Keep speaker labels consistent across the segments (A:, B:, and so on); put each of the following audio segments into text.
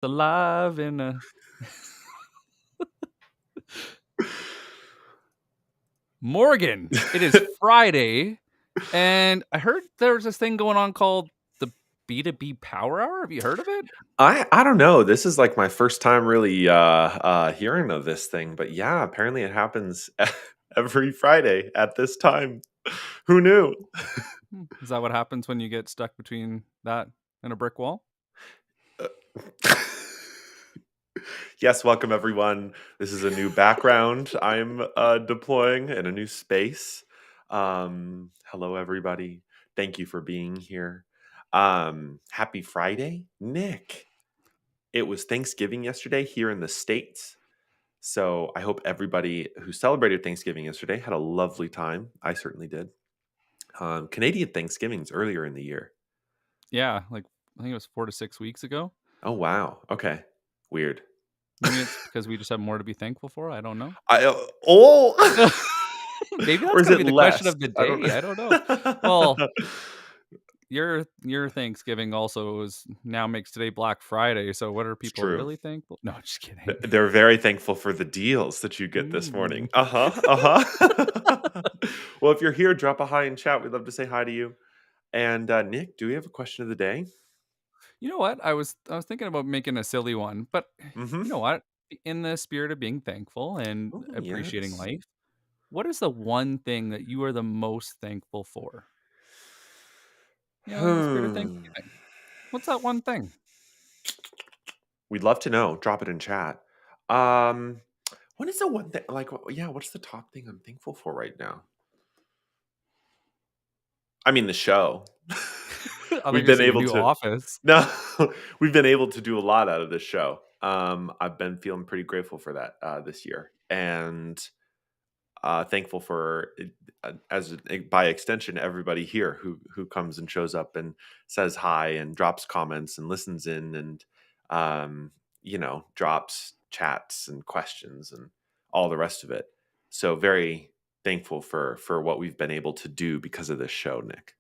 A: alive in a Morgan. It is Friday, and I heard there's this thing going on called the B2B Power Hour. Have you heard of it?
B: I don't know. This is like my first time really hearing of this thing, but yeah, apparently it happens every Friday at this time. Who knew?
A: Is that what happens when you get stuck between that and a brick wall?
B: Uh, yes, welcome everyone. This is a new background I'm deploying in a new space. Hello, everybody. Thank you for being here. Happy Friday, Nick. It was Thanksgiving yesterday here in the States. So I hope everybody who celebrated Thanksgiving yesterday had a lovely time. I certainly did. Canadian Thanksgiving's earlier in the year.
A: Yeah, like I think it was 4 to 6 weeks ago.
B: Oh wow. Okay. Weird.
A: Maybe it's because we just have more to be thankful for. I don't know.
B: Oh,
A: Maybe
B: or
A: that's
B: is
A: gonna
B: it
A: be the question
B: less?
A: of the
B: I don't
A: day. I don't know. Well, your Thanksgiving also is now makes today Black Friday. So what are
B: It's
A: people
B: true.
A: really thankful? No, just kidding.
B: They're very thankful for the deals that you get this morning.
A: Ooh.
B: Uh-huh. Uh-huh. Well, if you're here, drop a hi in chat. We'd love to say hi to you. And Nick, do we have a question of the day?
A: You know what? I was thinking about making a silly one, but
B: Mm-hmm.
A: you know what? In the spirit of being thankful and
B: Oh,
A: appreciating
B: yes.
A: life, what is the one thing that you are the most thankful for? In the spirit of
B: Hmm.
A: Thanksgiving. What's that one thing?
B: We'd love to know. Drop it in chat. Um, what is the one thing like yeah, what's the top thing I'm thankful for right now? I mean the show.
A: I thought you were
B: We've
A: gonna
B: been
A: say your
B: able
A: new
B: to
A: office.
B: no, we've been able to do a lot out of this show. I've been feeling pretty grateful for that this year, and thankful for by extension everybody here who comes and shows up and says hi and drops comments and listens in and um, drops chats and questions and all the rest of it. So very thankful for what we've been able to do because of this show, Nick.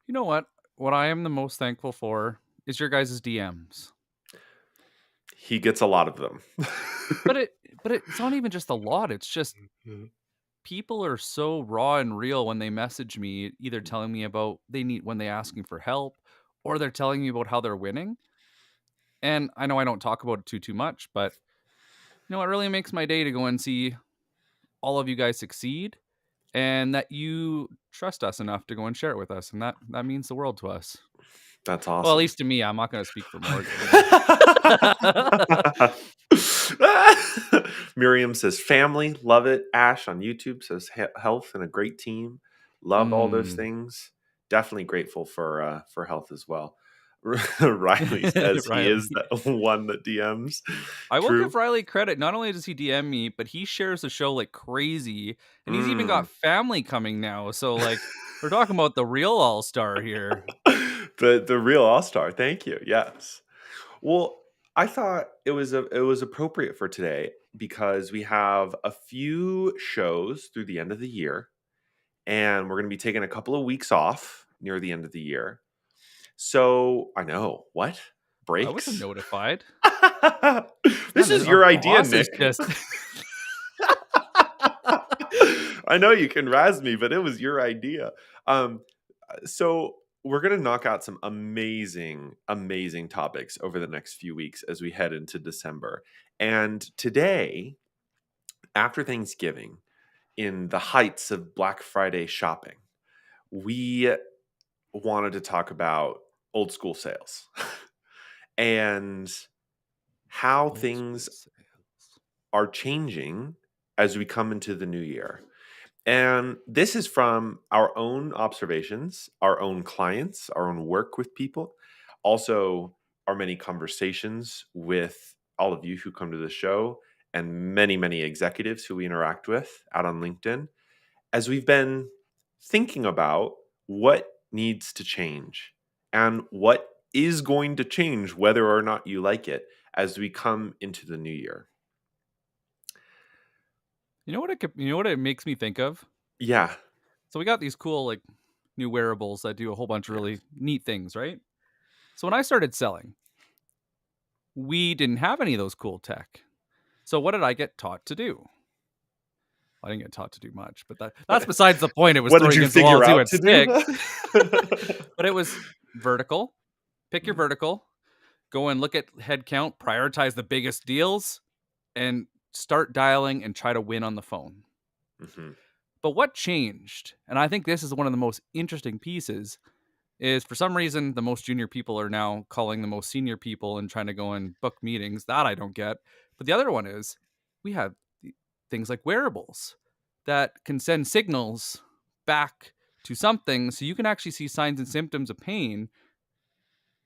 A: You know what? What I am the most thankful for is your guys' DMs.
B: He gets a lot of them.
A: But it but it's not even just a lot, it's just people are so raw and real when they message me, either telling me about they need when they asking for help or they're telling me about how they're winning. And I know I don't talk about it too much, but it really makes my day to go and see all of you guys succeed and that you trust us enough to go and share it with us. And that means the world to us.
B: That's
A: Well, at
B: awesome.
A: least to me, I'm not going to speak for Morgan, but
B: Miriam says family, love it. Ash on YouTube says health and a great team. Love all those
A: mm.
B: things. Definitely grateful for health as well. Riley says he
A: Riley.
B: is the one that DMs.
A: I will give
B: True.
A: Riley credit. Not only does he DM me, but he shares the show like crazy, and he's even
B: Mm.
A: got family coming now. So like we're talking about the real all-star here.
B: The real all-star. Thank you. Yes. Well, I thought it was appropriate for today because we have a few shows through the end of the year, and we're going to be taking a couple of weeks off near the end of the year. So I know what
A: I wasn't
B: breaks.
A: notified.
B: This
A: Man,
B: is
A: our
B: your idea,
A: boss is
B: Nick.
A: just
B: I know you can razz me, but it was your idea. Um, so we're going to knock out some amazing, amazing topics over the next few weeks as we head into December. And today, after Thanksgiving, in the heights of Black Friday shopping, we wanted to talk about old school sales and how
A: old school
B: things
A: sales.
B: are changing as we come into the new year. And this is from our own observations, our own clients, our own work with people, also our many conversations with all of you who come to the show and many, many executives who we interact with out on LinkedIn, as we've been thinking about what needs to change and what is going to change, whether or not you like it, as we come into the new year.
A: You know what it makes me think of?
B: Yeah.
A: So we got these cool like new wearables that do a whole bunch of
B: Yes.
A: really neat things, right? So when I started selling, we didn't have any of those cool tech. So what did I get taught to do? I didn't get taught to do much, but that's besides the point. It was
B: What did
A: throwing
B: you
A: against the wall
B: figure
A: and see
B: out
A: what
B: to do?
A: sticks. But it was vertical. Pick your vertical. Go and look at head count. Prioritize the biggest deals, and start dialing and try to win on the phone.
B: Mhm.
A: But what changed? And I think this is one of the most interesting pieces is for some reason the most junior people are now calling the most senior people and trying to go and book meetings. That I don't get. But the other one is we have things like wearables that can send signals back to something so you can actually see signs and symptoms of pain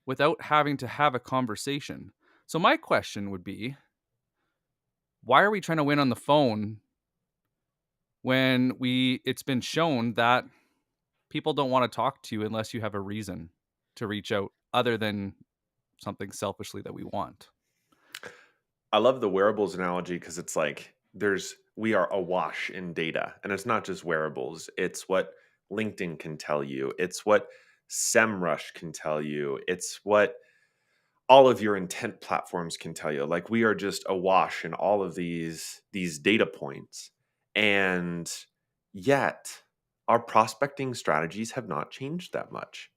A: without having to have a conversation. So my question would be, why are we trying to win on the phone when it's been shown that people don't want to talk to you unless you have a reason to reach out other than something selfishly that we want.
B: I love the wearables analogy because it's like we are awash in data, and it's not just wearables. It's what LinkedIn can tell you. It's what SEMrush can tell you. It's what all of your intent platforms can tell you. Like we are just awash in all of these data points, and yet our prospecting strategies have not changed that much.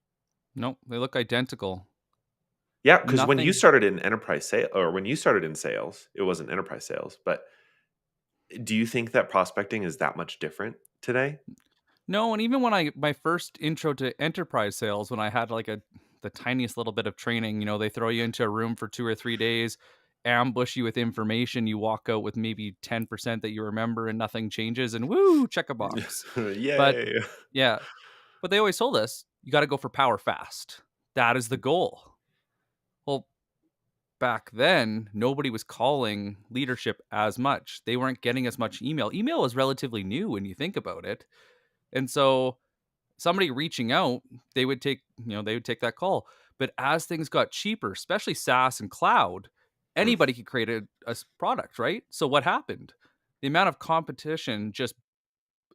A: Nope, they look identical.
B: Yeah, because when you
A: Nothing.
B: started in enterprise sale or when you started in sales, it wasn't enterprise sales, but do you think that prospecting is that much different today?
A: No, and even when my first intro to enterprise sales, when I had like the tiniest little bit of training, they throw you into a room for 2 or 3 days, ambush you with information, you walk out with maybe 10% that you remember and nothing changes, and woo, check a box. But
B: Yay.
A: yeah, but they always told us you got to go for power fast. That is the goal. Well, back then, nobody was calling leadership as much. They weren't getting as much email. Email is relatively new when you think about it. And so somebody reaching out, they would take that call. But as things got cheaper, especially SaaS and cloud,
B: Mm.
A: anybody could create a product, right? So what happened? The amount of competition just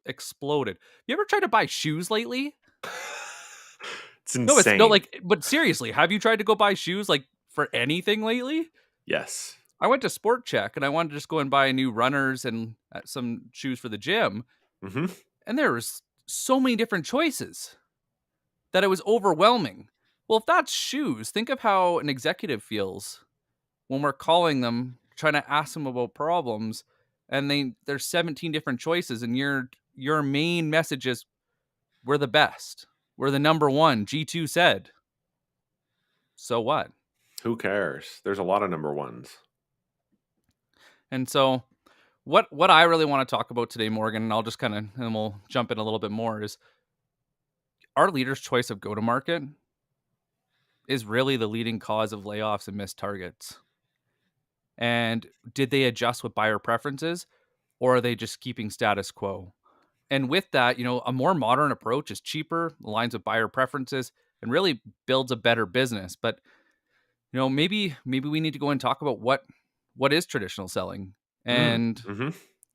A: exploded. You ever tried to buy shoes lately?
B: It's
A: No, it's no,
B: insane.
A: like, but seriously, have you tried to go buy shoes like for anything lately?
B: Yes.
A: I went to Sport Check and I wanted to just go and buy new runners and some shoes for the gym,
B: Mhm.
A: and there was so many different choices that it was overwhelming. Well, if that's shoes, think of how an executive feels when we're calling them, trying to ask them about problems, and there's 17 different choices, and your main message is we're the best. We're the number one. G2 said. So what?
B: Who cares? There's a lot of number ones.
A: And so what I really want to talk about today, Morgan, and I'll just kind of and we'll jump in a little bit more, is our leaders' choice of go to market is really the leading cause of layoffs and missed targets. And did they adjust with buyer preferences, or are they just keeping status quo? And with that, a more modern approach is cheaper, aligns with buyer preferences, and really builds a better business. But maybe we need to go and talk about what is traditional selling
B: Mm.
A: and
B: Mhm.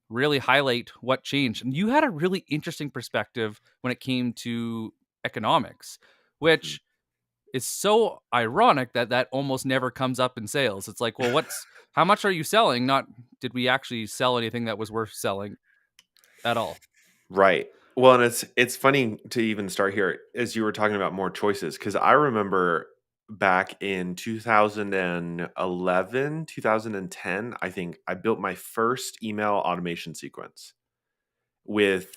A: really highlight what changed. And you had a really interesting perspective when it came to economics,
B: Mhm.
A: which is so ironic that that almost never comes up in sales. It's like, well, how much are you selling? Not did we actually sell anything that was worth selling at all?
B: Right. Well, and it's funny to even start here as you were talking about more choices because I remember back in 2011, 2010, I think I built my first email automation sequence with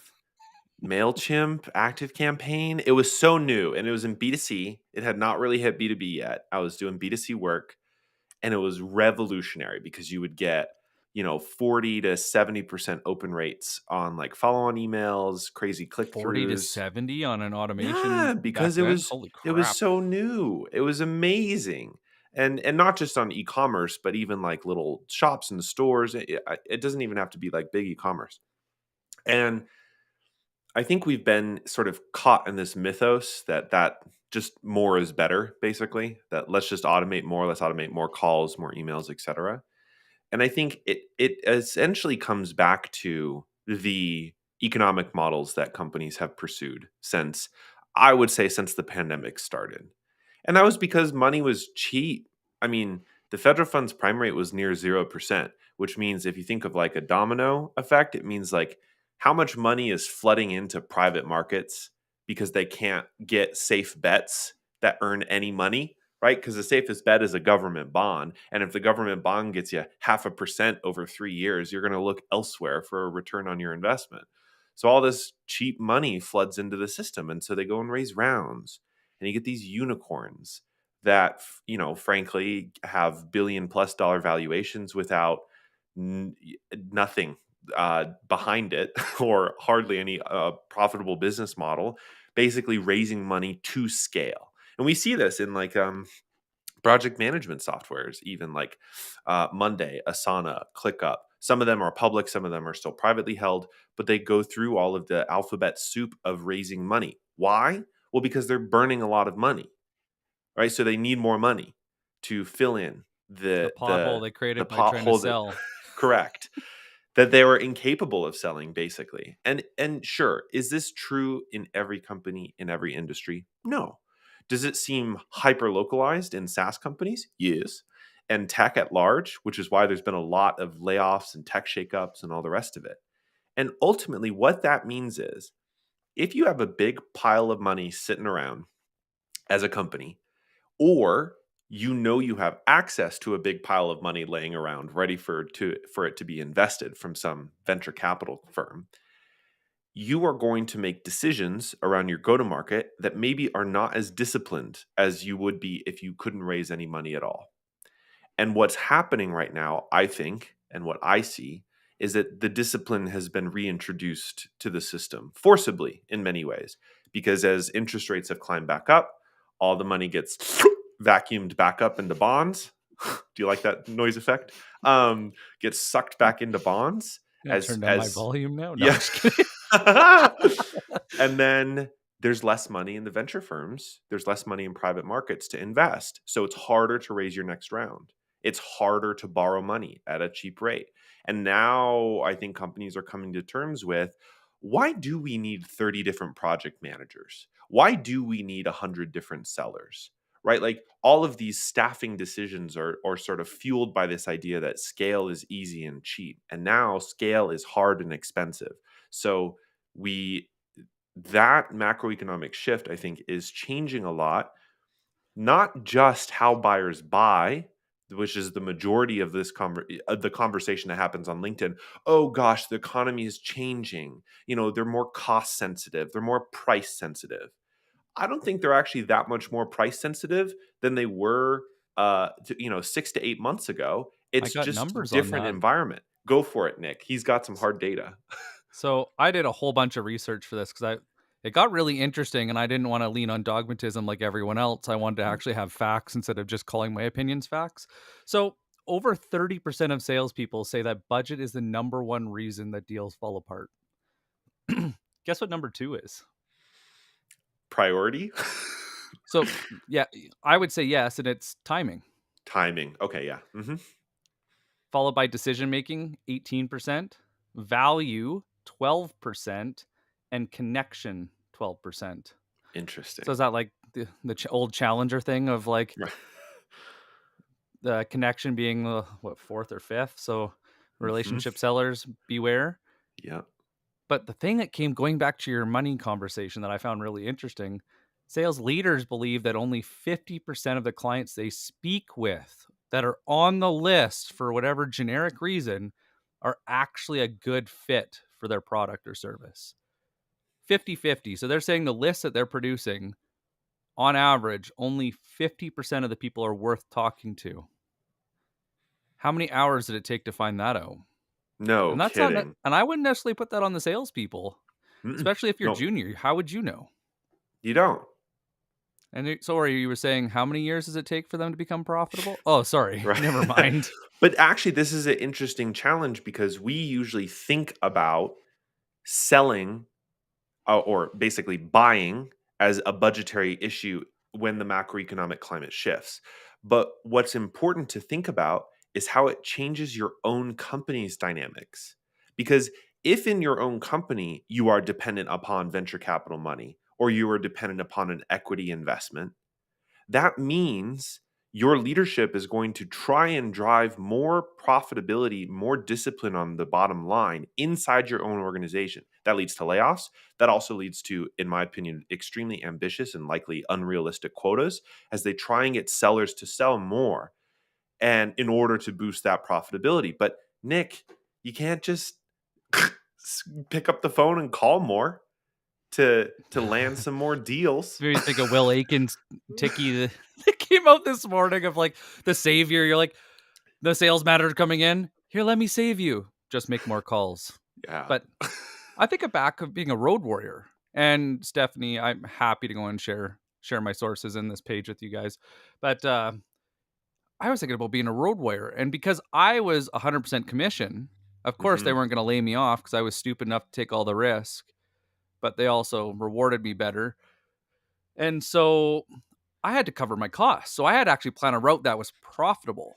B: MailChimp, ActiveCampaign. It was so new and it was in B2C. It had not really hit B2B yet. I was doing B2C work and it was revolutionary because you would get 40 to 70% open rates on like follow-on emails, crazy
A: 40 to
B: click-throughs.
A: 70 on an automation
B: Yeah,
A: back
B: because it
A: then.
B: was
A: Holy
B: it was
A: crap.
B: so new. It was amazing. And not just on e-commerce, but even like little shops and stores. It doesn't even have to be like big e-commerce. And I think we've been sort of caught in this mythos that just more is better, basically. That let's just automate more, let's automate more calls, more emails, etc. And I think it essentially comes back to the economic models that companies have pursued since I would say since the pandemic started. And that was because money was cheap. I mean, The federal funds prime rate was near 0%, which means if you think of like a domino effect, it means like how much money is flooding into private markets because they can't get safe bets that earn any money, right? Because the safest bet is a government bond. And if the government bond gets you 0.5% over 3 years, you're going to look elsewhere for a return on your investment. So all this cheap money floods into the system. And so they go and raise rounds and you get these unicorns that, frankly, have billion-plus-dollar valuations without nothing behind it or hardly any profitable business model, basically raising money to scale. And we see this in like project management softwares, even like Monday, Asana, ClickUp. Some of them are public, some of them are still privately held, but they go through all of the alphabet soup of raising money. Why? Well, because they're burning a lot of money, right? So they need more money to fill in
A: The
B: the
A: pothole
B: the
A: they
B: the
A: created by trying to
B: pothole that
A: sell.
B: correct, that they were incapable of selling basically. And sure, is this true in every company in every industry? No. Does it seem hyper localized in SaaS companies? Yes. And tech at large, which is why there's been a lot of layoffs and tech shakeups and all the rest of it. And ultimately, what that means is if you have a big pile of money sitting around as a company, or you have access to a big pile of money laying around ready for it to be invested from some venture capital firm, you are going to make decisions around your go to market that maybe are not as disciplined as you would be if you couldn't raise any money at all. And what's happening right now, I think, and what I see is that the discipline has been reintroduced to the system forcibly in many ways. Because as interest rates have climbed back up, all the money gets vacuumed back up into bonds. Do you like that noise effect? Gets sucked back into bonds
A: Gonna
B: as
A: turn down my
B: as
A: volume now? No, I'm
B: yeah.
A: just kidding.
B: And then there's less money in the venture firms. There's less money in private markets to invest. So it's harder to raise your next round. It's harder to borrow money at a cheap rate. And now I think companies are coming to terms with, why do we need 30 different project managers? Why do we need 100 different sellers? Right? Like all of these staffing decisions are sort of fueled by this idea that scale is easy and cheap. And now scale is hard and expensive. So we that macroeconomic shift, I think, is changing a lot, not just how buyers buy, which is the majority of the conversation that happens on LinkedIn. Oh gosh, the economy is changing. They're more cost sensitive, they're more price sensitive. I don't think they're actually that much more price sensitive than they were 6 to 8 months ago.
A: I
B: It's
A: got
B: just
A: numbers on
B: different
A: that.
B: environment. Go for it, Nick. He's got some hard data.
A: So I did a whole bunch of research for this because it got really interesting and I didn't want to lean on dogmatism like everyone else. I wanted to actually have facts instead of just calling my opinions facts. So over 30% of salespeople say that budget is the number one reason that deals fall apart. Guess what number two is?
B: Priority?
A: So yeah, I would say yes, and it's timing,
B: Timing. Okay, yeah.
A: followed by decision making, 18%, value, 12%, and connection, 12%. So
B: Interesting.
A: is that like the old challenger thing of like
B: Right.
A: the connection being what fourth or fifth? So
B: Mhm.
A: relationship sellers beware.
B: Yeah.
A: But the thing that came going back to your money conversation that I found really interesting, sales leaders believe that only 50% of the clients they speak with that are on the list for whatever generic reason are actually a good fit for their product or service. 50-50. So they're saying the list that they're producing, on average, only 50% of the people are worth talking to. How many hours did it take to find that out?
B: No
A: And that's not,
B: kidding.
A: and I wouldn't necessarily put that on the salespeople,
B: Mm-mm.
A: especially if you're
B: No,
A: junior. How would you know?
B: you don't.
A: And sorry, you were saying how many years does it take for them to become profitable? Oh, sorry.
B: Right.
A: Never mind.
B: But actually, this is an interesting challenge because we usually think about selling or basically buying as a budgetary issue when the macroeconomic climate shifts. But what's important to think about is how it changes your own company's dynamics. Because if in your own company you are dependent upon venture capital money or you are dependent upon an equity investment, that means your leadership is going to try and drive more profitability, more discipline on the bottom line inside your own organization. That leads to layoffs. That also leads to, in my opinion, extremely ambitious and likely unrealistic quotas as they try and get sellers to sell more and in order to boost that profitability. But Nick, you can't just pick up the phone and call more to land some more deals.
A: Maybe think of Will Aiken's Tiki that came out this morning of like the savior. You're like, the sales manager coming in. Here, let me save you. Just make more calls.
B: Yeah.
A: But I think it back of being a road warrior. And Stephanie, I'm happy to go and share my sources in this page with you guys. But I was thinking about being a road warrior. And because I was 100% commission, of course they
B: Mhm.
A: weren't going to lay me off because I was stupid enough to take all the risk. But they also rewarded me better. And so I had to cover my costs. So I had to actually plan a route that was profitable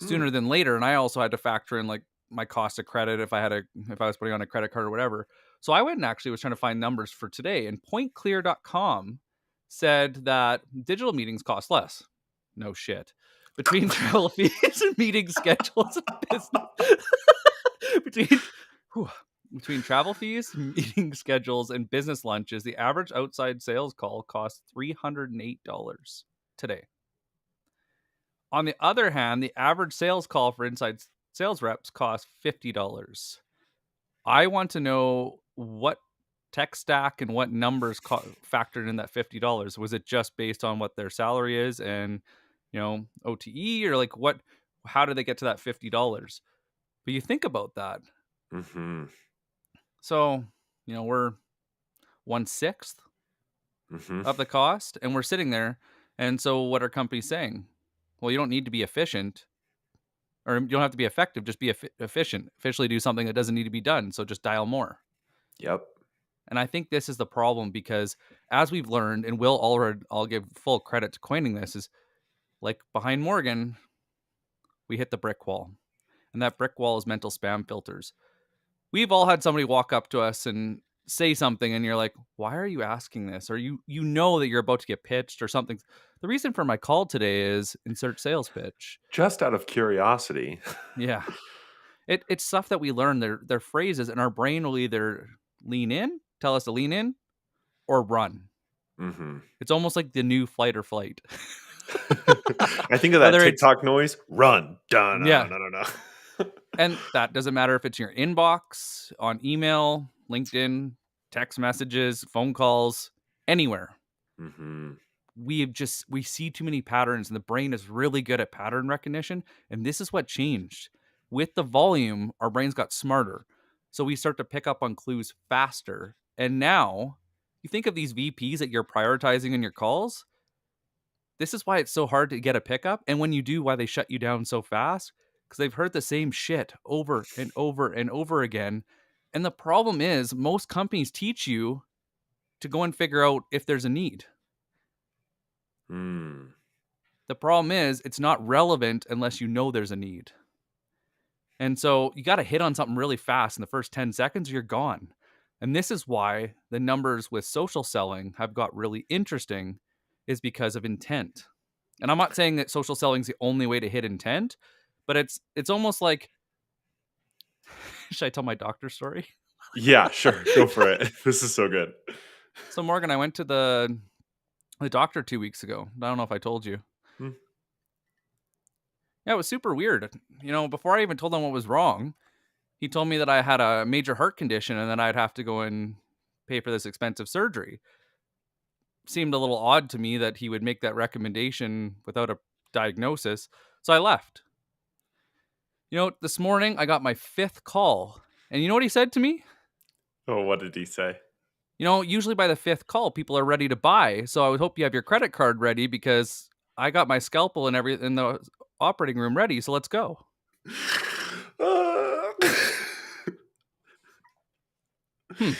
B: Mm.
A: sooner than later. And I also had to factor in like my cost of credit if I was putting on a credit card or whatever. So I went and actually was trying to find numbers for today. And pointclear.com said that digital meetings cost less. No shit. Between travel fees and meeting schedules and business between whew, between travel fees, meeting schedules, and business lunches, the average outside sales call costs $308 today. On the other hand, the average sales call for inside sales reps costs $50. I want to know what tech stack and what numbers factored in that $50. Was it just based on what their salary is and, OTE, or like how did they get to that $50? But you think about that.
B: Mhm.
A: So, we're 1/6
B: Mhm.
A: of the cost and we're sitting there. And so what are companies saying? Well, you don't need to be efficient, or you don't have to be effective, just be efficient. Officially do something that doesn't need to be done, so just dial more.
B: Yep.
A: And I think this is the problem because as we've learned, and I'll give full credit to coining this, is like behind Morgan, we hit the brick wall. And that brick wall is mental spam filters. We've all had somebody walk up to us and say something and you're like, why are you asking this? Or you know that you're about to get pitched or something. The reason for my call today is insert sales pitch.
B: Just out of curiosity.
A: Yeah. It's stuff that we learn. They're phrases, and our brain will either tell us to lean in, or run.
B: Mhm.
A: It's almost like the new fight or flight.
B: I think of that
A: Whether it's
B: TikTok noise, "Run, da na
A: yeah,
B: na na na."
A: and that doesn't matter if it's your inbox, on email, LinkedIn, text messages, phone calls, anywhere.
B: Mhm.
A: We see too many patterns, and the brain is really good at pattern recognition, and this is what changed. With the volume, our brains got smarter. So we start to pick up on clues faster. And now, you think of these VPs that you're prioritizing in your calls, this is why it's so hard to get a pickup, and when you do, why they shut you down so fast, because they've heard the same shit over and over and over again. And the problem is most companies teach you to go and figure out if there's a need.
B: Mm.
A: The problem is it's not relevant unless you know there's a need. And so you got to hit on something really fast in the first 10 seconds, or you're gone. And this is why the numbers with social selling have got really interesting, is because of intent. And I'm not saying that social selling is the only way to hit intent, but it's almost like should I tell my doctor story?
B: Yeah, sure, go for it. This is so good.
A: So Morgan, I went to the doctor 2 weeks ago. I don't know if I told you.
B: Mm.
A: Yeah, it was super weird. Before I even told him what was wrong, he told me that I had a major heart condition and then I'd have to go and pay for this expensive surgery. Seemed a little odd to me that he would make that recommendation without a diagnosis. So I left. This morning I got my fifth call. And you know what he said to me?
B: Oh, what did he say?
A: Usually by the fifth call, people are ready to buy. So I would hope you have your credit card ready because I got my scalpel and everything in the operating room ready. So let's go.
B: Uh,
A: Hmm.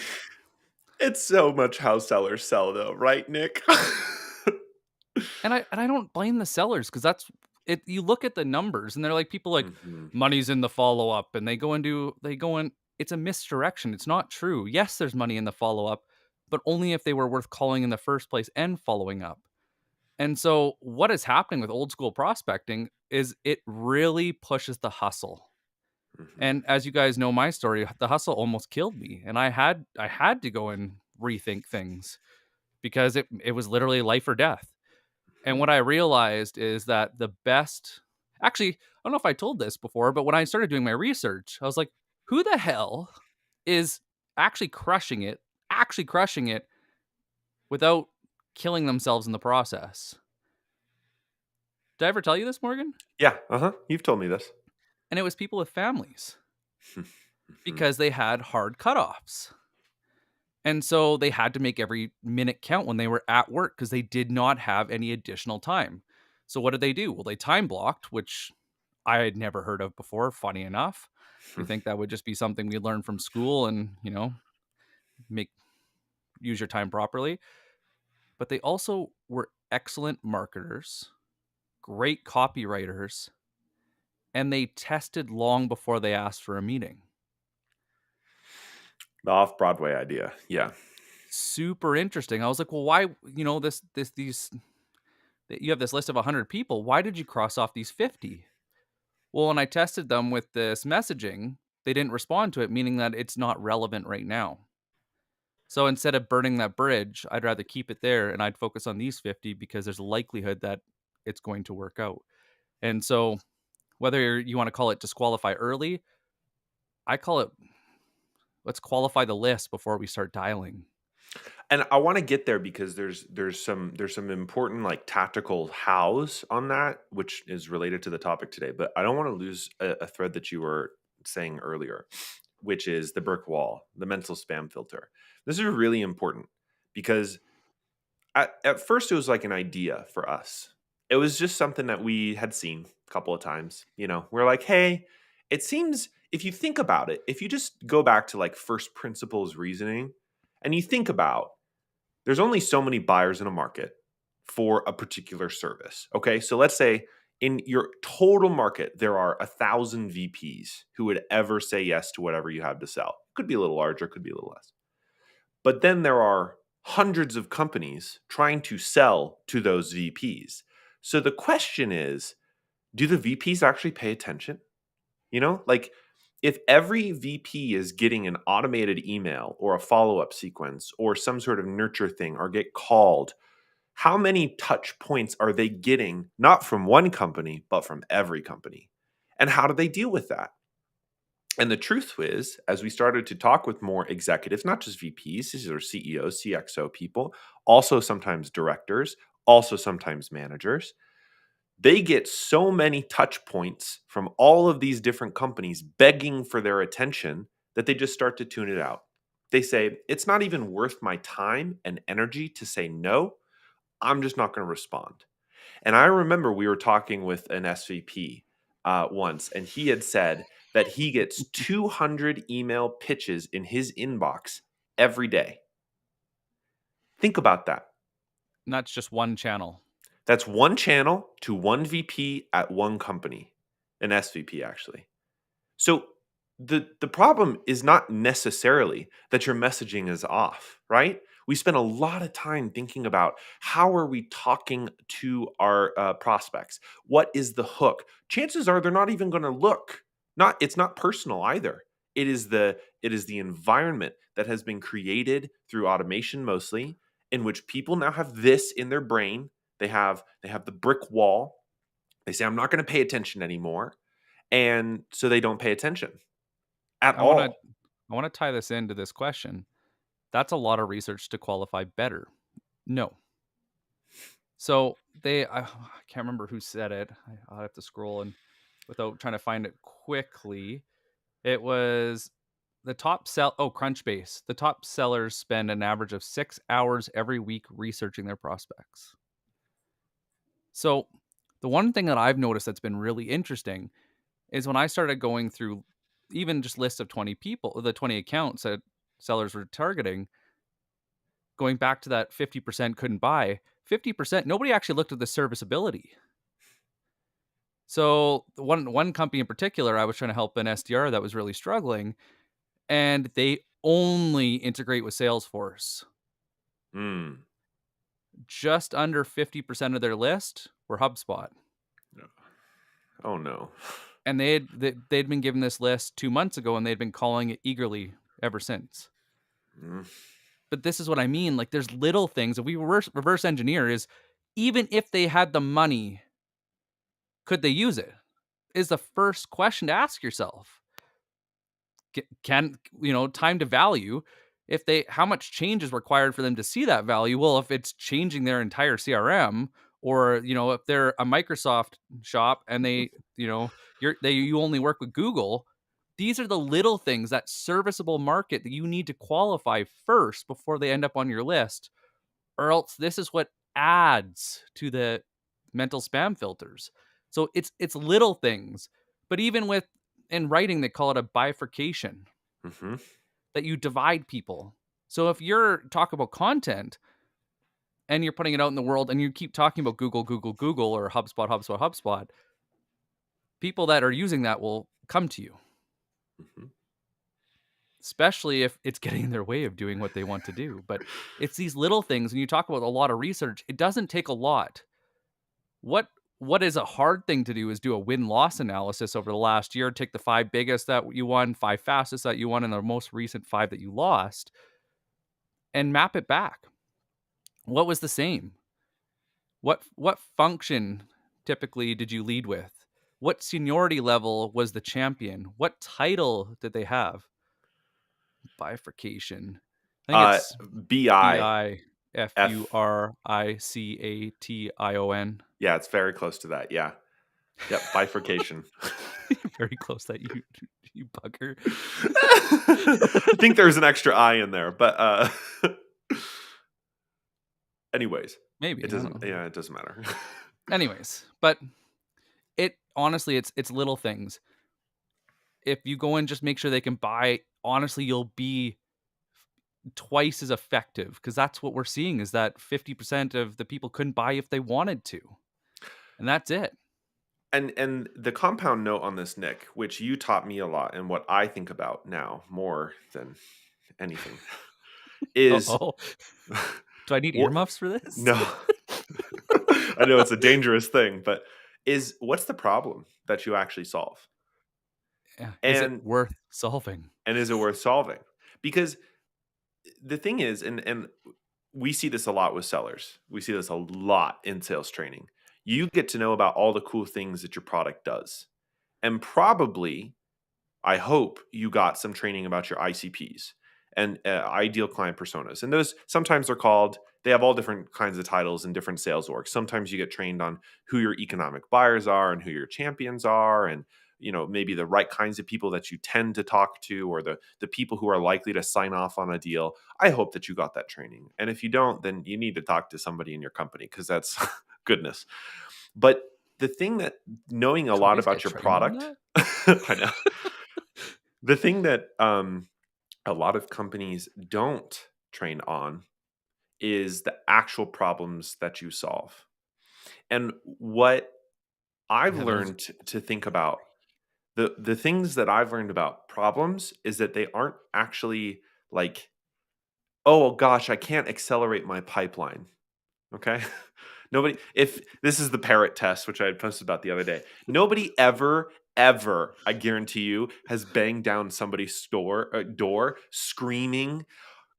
B: It's so much how sellers sell though, right, Nick?
A: And I don't blame the sellers because that's it. You look at the numbers and they're like people like
B: Mhm.
A: money's in the follow up, and they go in. It's a misdirection. It's not true. Yes, there's money in the follow up, but only if they were worth calling in the first place and following up. And so what is happening with old school prospecting is it really pushes the hustle.
B: Mhm.
A: And as you guys know my story, the hustle almost killed me, and I had to go and rethink things because it was literally life or death. And
B: Mhm.
A: what I realized is that the best actually, I don't know if I told this before, but when I started doing my research, I was like, who the hell is actually crushing it without killing themselves in the process? Did I ever tell you this, Morgan?
B: Yeah, uh-huh, you've told me this.
A: And it was people with families
B: Mhm.
A: because they had hard cutoffs. And so they had to make every minute count when they were at work because they did not have any additional time. So what did they do? Well, they time blocked, which I had never heard of before, funny enough. You think that would just be something we learned from school and, make use your time properly. But they also were excellent marketers, great copywriters, and they tested long before they asked for a meeting.
B: The off-Broadway idea, yeah.
A: Super interesting. I was like, well, why, these you have this list of 100 people. Why did you cross off these 50? Well, when I tested them with this messaging, they didn't respond to it, meaning that it's not relevant right now. So instead of burning that bridge, I'd rather keep it there and I'd focus on these 50 because there's a likelihood that it's going to work out. And so whether you want to call it disqualify early, I call it let's qualify the list before we start dialing.
B: And I wanna get there because there's some important, like, tactical hows on that, which is related to the topic today, but I don't wanna lose a thread that you were saying earlier, which is the brick wall, the mental spam filter. This is really important because at first it was like an idea for us. It was just something that we had seen a couple of times. We're like, hey, it seems if you think about it, if you just go back to like first principles reasoning and you think about there's only so many buyers in a market for a particular service. Okay. So let's say in your total market, there are 1,000 VPs who would ever say yes to whatever you have to sell. Could be a little larger, could be a little less. But then there are hundreds of companies trying to sell to those VPs. So the question is, do the VPs actually pay attention? Like if every VP is getting an automated email or a follow up sequence or some sort of nurture thing or get called, how many touch points are they getting, not from one company, but from every company? And how do they deal with that? And the truth is, as we started to talk with more executives, not just VPs, these are CEOs, CXO people, also sometimes directors, also sometimes managers, they get so many touch points from all of these different companies begging for their attention that they just start to tune it out. They say, it's not even worth my time and energy to say no. I'm just not going to respond. And I remember we were talking with an SVP once, and he had said that he gets 200 email pitches in his inbox every day. Think about that.
A: And that's just one channel.
B: That's one channel to one VP at one company, an SVP actually. So the problem is not necessarily that your messaging is off, right? We spend a lot of time thinking about how are we talking to our prospects? What is the hook? Chances are they're not even going to look. Not it's not personal either. It is the environment that has been created through automation mostly, in which people now have this in their brain. They have the brick wall. They say I'm not going to pay attention anymore, and so they don't pay attention at
A: I want to
B: all.
A: I want to tie this into this question. That's a lot of research to qualify better. No. So I can't remember who said it. I'll have to scroll and without trying to find it quickly. It was the top sell. Oh, Crunchbase. The top sellers spend an average of 6 hours every week researching their prospects. So the one thing that I've noticed that's been really interesting is when I started going through even just lists of 20 people, the 20 accounts that sellers were targeting, going back to that 50% couldn't buy, 50%, nobody actually looked at the serviceability. So one company in particular, I was trying to help an SDR that was really struggling, and they only integrate with Salesforce.
B: Mm.
A: just under 50% of their list were HubSpot.
B: Oh no.
A: And they'd been given this list 2 months ago, and they'd been calling it eagerly ever since.
B: Mm.
A: But this is what I mean, like, there's little things, if we reverse engineer is, even if they had the money, could they use it? Is the first question to ask yourself. Can time to value, if they how much change is required for them to see that value? Well, if it's changing their entire CRM, or if they're a Microsoft shop and you only work with Google, these are the little things, that serviceable market that you need to qualify first before they end up on your list, or else this is what adds to the mental spam filters. So it's little things, but even with in writing they call it a bifurcation,
B: Hmm.
A: that you divide people. So if you're talking about content and you're putting it out in the world and you keep talking about Google, Google, Google, or HubSpot, HubSpot, HubSpot, people that are using that will come to you,
B: Hmm.
A: especially if it's getting in their way of doing what they want to do. But it's these little things. And you talk about a lot of research, it doesn't take a lot. What what is a hard thing to do is do a win-loss analysis over the last year, take the 5 biggest that you won, 5 fastest that you won, and the most recent 5 that you lost, and map it back. What was the same? What function typically did you lead with? What seniority level was the champion? What title did they have? Bifurcation. I think
B: Uh,
A: it's
B: BI. F.
A: Bifurcation.
B: Yeah, it's very close to that. Yeah. Yep. Bifurcation.
A: Very close, that you bugger.
B: I think there's an extra I in there, but anyways,
A: Maybe,
B: it
A: I don't
B: doesn't.
A: know.
B: Yeah, it doesn't matter.
A: Anyways, but it honestly, it's little things. If you go and just make sure they can buy, honestly, you'll be twice as effective, because that's what we're seeing, is that 50% of the people couldn't buy if they wanted to, and that's it.
B: And the compound note on this, Nick, which you taught me a lot, and what I think about now more than anything, is
A: Uh-oh. Do I need
B: what?
A: earmuffs for this?
B: No, I know it's a dangerous thing, but what's the problem that you actually solve,
A: Yeah, is it
B: and
A: worth solving?
B: is it worth solving? Because the thing is, and we see this a lot with sellers. We see this a lot in sales training. You get to know about all the cool things that your product does. And probably, I hope you got some training about your ICPs and ideal client personas. And those sometimes they're called, they have all different kinds of titles in different sales orgs. Sometimes you get trained on who your economic buyers are and who your champions are, and maybe the right kinds of people that you tend to talk to, or the people who are likely to sign off on a deal. I hope that you got that training. And if you don't, then you need to talk to somebody in your company, because that's goodness. But the thing that knowing a lot
A: Companies
B: about
A: get
B: your
A: trained on
B: product,
A: that?
B: I know. The thing that a lot of companies don't train on is the actual problems that you solve. And what I've
A: Yeah, those
B: learned to think about, the things that I've learned about problems is that they aren't actually like, oh gosh, I can't accelerate my pipeline. Okay. Nobody, if this is the parrot test, which I had posted about the other day, nobody ever, I guarantee you, has banged down somebody's door screaming,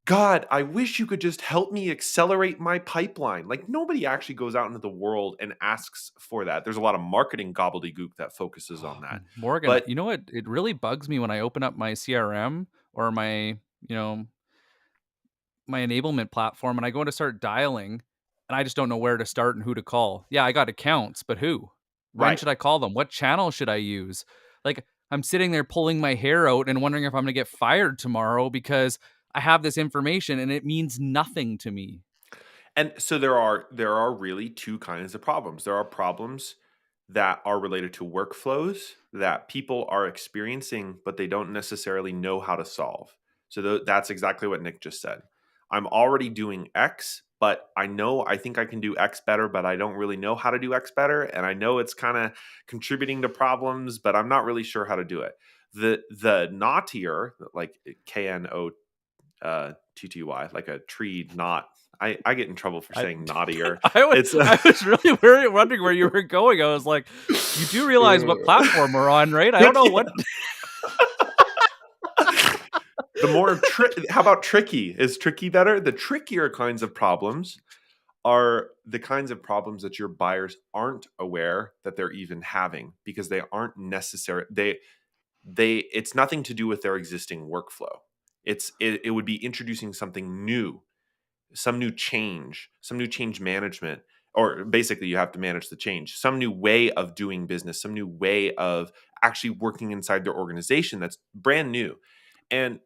B: God, I wish you could just help me accelerate my pipeline. Like, nobody actually goes out into the world and asks for that. There's a lot of marketing gobbledygook that focuses on that.
A: Morgan,
B: But
A: you know what? It really bugs me when I open up my CRM or you know, my enablement platform, and I go to start dialing, and I just don't know where to start and who to call. Yeah, I got accounts, but who? When
B: right.
A: should I call them? What channel should I use? Like, I'm sitting there pulling my hair out and wondering if I'm gonna get fired tomorrow because I have this information and it means nothing to me.
B: And so there are really two kinds of problems. There are problems that are related to workflows that people are experiencing, but they don't necessarily know how to solve. So that's exactly what Nick just said. I'm already doing X, but I think I can do X better, but I don't really know how to do X better, and I know it's kind of contributing to problems, but I'm not really sure how to do it. The naughtier, like KNO TTY, like a tree knot. I get in trouble for
A: I
B: saying naughtier.
A: I was
B: It's
A: I was really wondering where you were going. I was like, "You do realize what platform we're on, right?" I don't know what.
B: yeah. The more how about tricky? Is tricky better? The trickier kinds of problems are the kinds of problems that your buyers aren't aware that they're even having because they aren't necessary. They it's nothing to do with their existing workflow. It would be introducing something new, some new change management, or basically you have to manage the change, some new way of doing business, some new way of actually working inside their organization that's brand new. And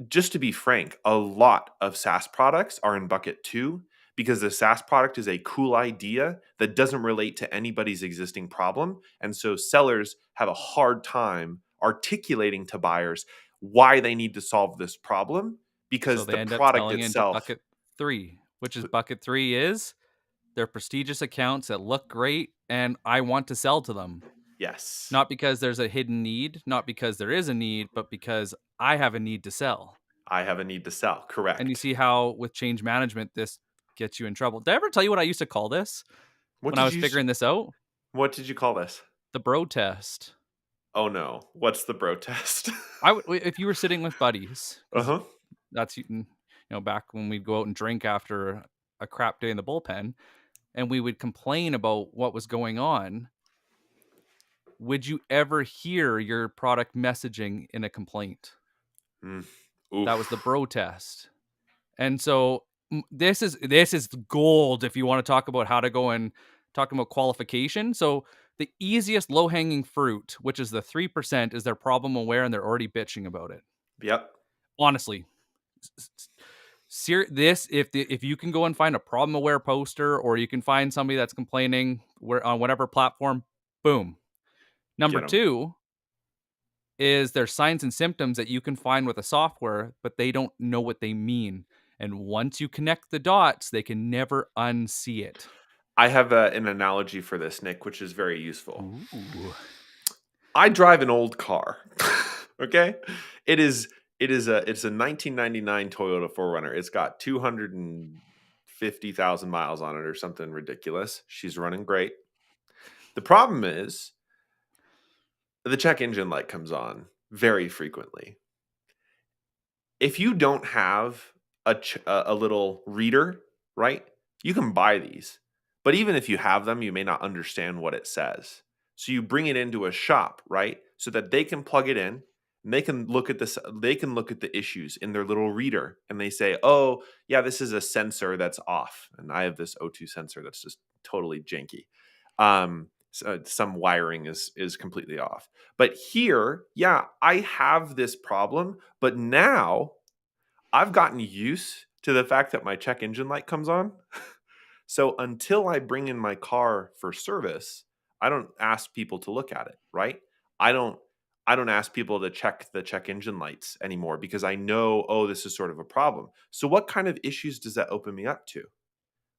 B: just to be frank, a lot of SaaS products are in bucket two because the SaaS product is a cool idea that doesn't relate to anybody's existing problem. And so sellers have a hard time articulating to buyers why they need to solve this problem
A: So
B: because
A: they
B: the
A: end up
B: product
A: selling into
B: itself.
A: bucket 3, which is bucket 3 is they're prestigious accounts that look great, and I want to sell to them.
B: Yes,
A: Not because there's a hidden need, not because there is a need, but because I have a need to sell.
B: I have a need to sell.
A: And you
B: Correct.
A: see how with change management, this gets you in trouble. Did I ever tell you what I used to call this
B: What
A: when I
B: did
A: was
B: you
A: figuring this out?
B: what did you call this?
A: The bro test.
B: Oh no. What's the bro test?
A: If you were sitting with buddies, because
B: Uh-huh.
A: that's back when we'd go out and drink after a crap day in the bullpen, and we would complain about what was going on. Would you ever hear your product messaging in a complaint?
B: Mm.
A: That was the
B: Oof.
A: bro test. And so this is gold if you want to talk about how to go and talk about qualification. So the easiest low hanging fruit, which is the 3%, is they're problem aware and they're already bitching about it.
B: Yep.
A: Honestly, this if you can go and find a problem aware poster or you can find somebody that's complaining where on whatever platform, boom. Number
B: Get them.
A: 2 is there's signs and symptoms that you can find with a software, but they don't know what they mean. And once you connect the dots, they can never unsee it.
B: I have an analogy for this, Nick, which is very useful.
A: Ooh.
B: I drive an old car. Okay? It is it's a 1999 Toyota 4Runner. It's got 250,000 miles on it or something ridiculous. She's running great. The problem is the check engine light comes on very frequently. If you don't have a little reader, right? You can buy these. But even if you have them, you may not understand what it says. So you bring it into a shop, right? So that they can plug it in and they can look at this they can look at the issues in their little reader and they say, "Oh, yeah, this is a sensor that's off." And I have this O2 sensor that's just totally janky. So some wiring is completely off. But here, yeah, I have this problem, but now I've gotten used to the fact that my check engine light comes on. So until I bring in my car for service, I don't ask people to look at it, right? I don't I don't ask people to check the check engine lights anymore because I know, oh, this is sort of a problem. So what kind of issues does that open me up to?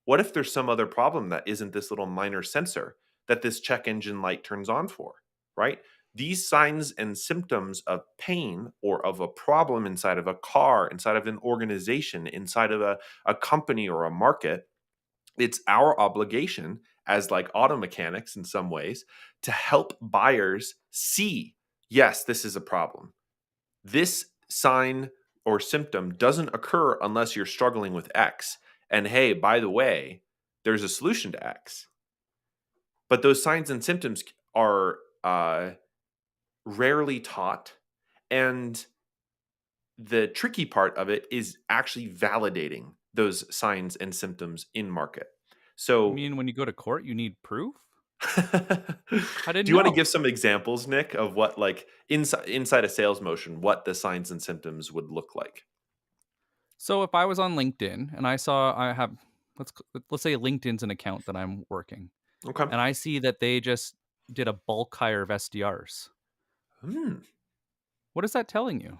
B: What if there's some other problem that isn't this little minor sensor that this check engine light turns on for, right? These signs and symptoms of pain or of a problem inside of a car, inside of an organization, inside of a company or a market, it's our obligation as like auto mechanics in some ways to help buyers see, yes, this is a problem. This sign or symptom doesn't occur unless you're struggling with X. And hey, by the way, there's a solution to X. But those signs and symptoms are rarely taught. And the tricky part of it is actually validating those signs and symptoms in market.
A: You
B: So,
A: mean when you go to court, you need proof?
B: do
A: I didn't
B: you want to
A: know.
B: give some examples, Nick, of what like inside a sales motion, what the signs and symptoms would look like?
A: So if I was on LinkedIn and I have let's say LinkedIn's an account that I'm working,
B: Okay.
A: and I see that they just did a bulk hire of SDRs.
B: Hmm.
A: What is that telling you?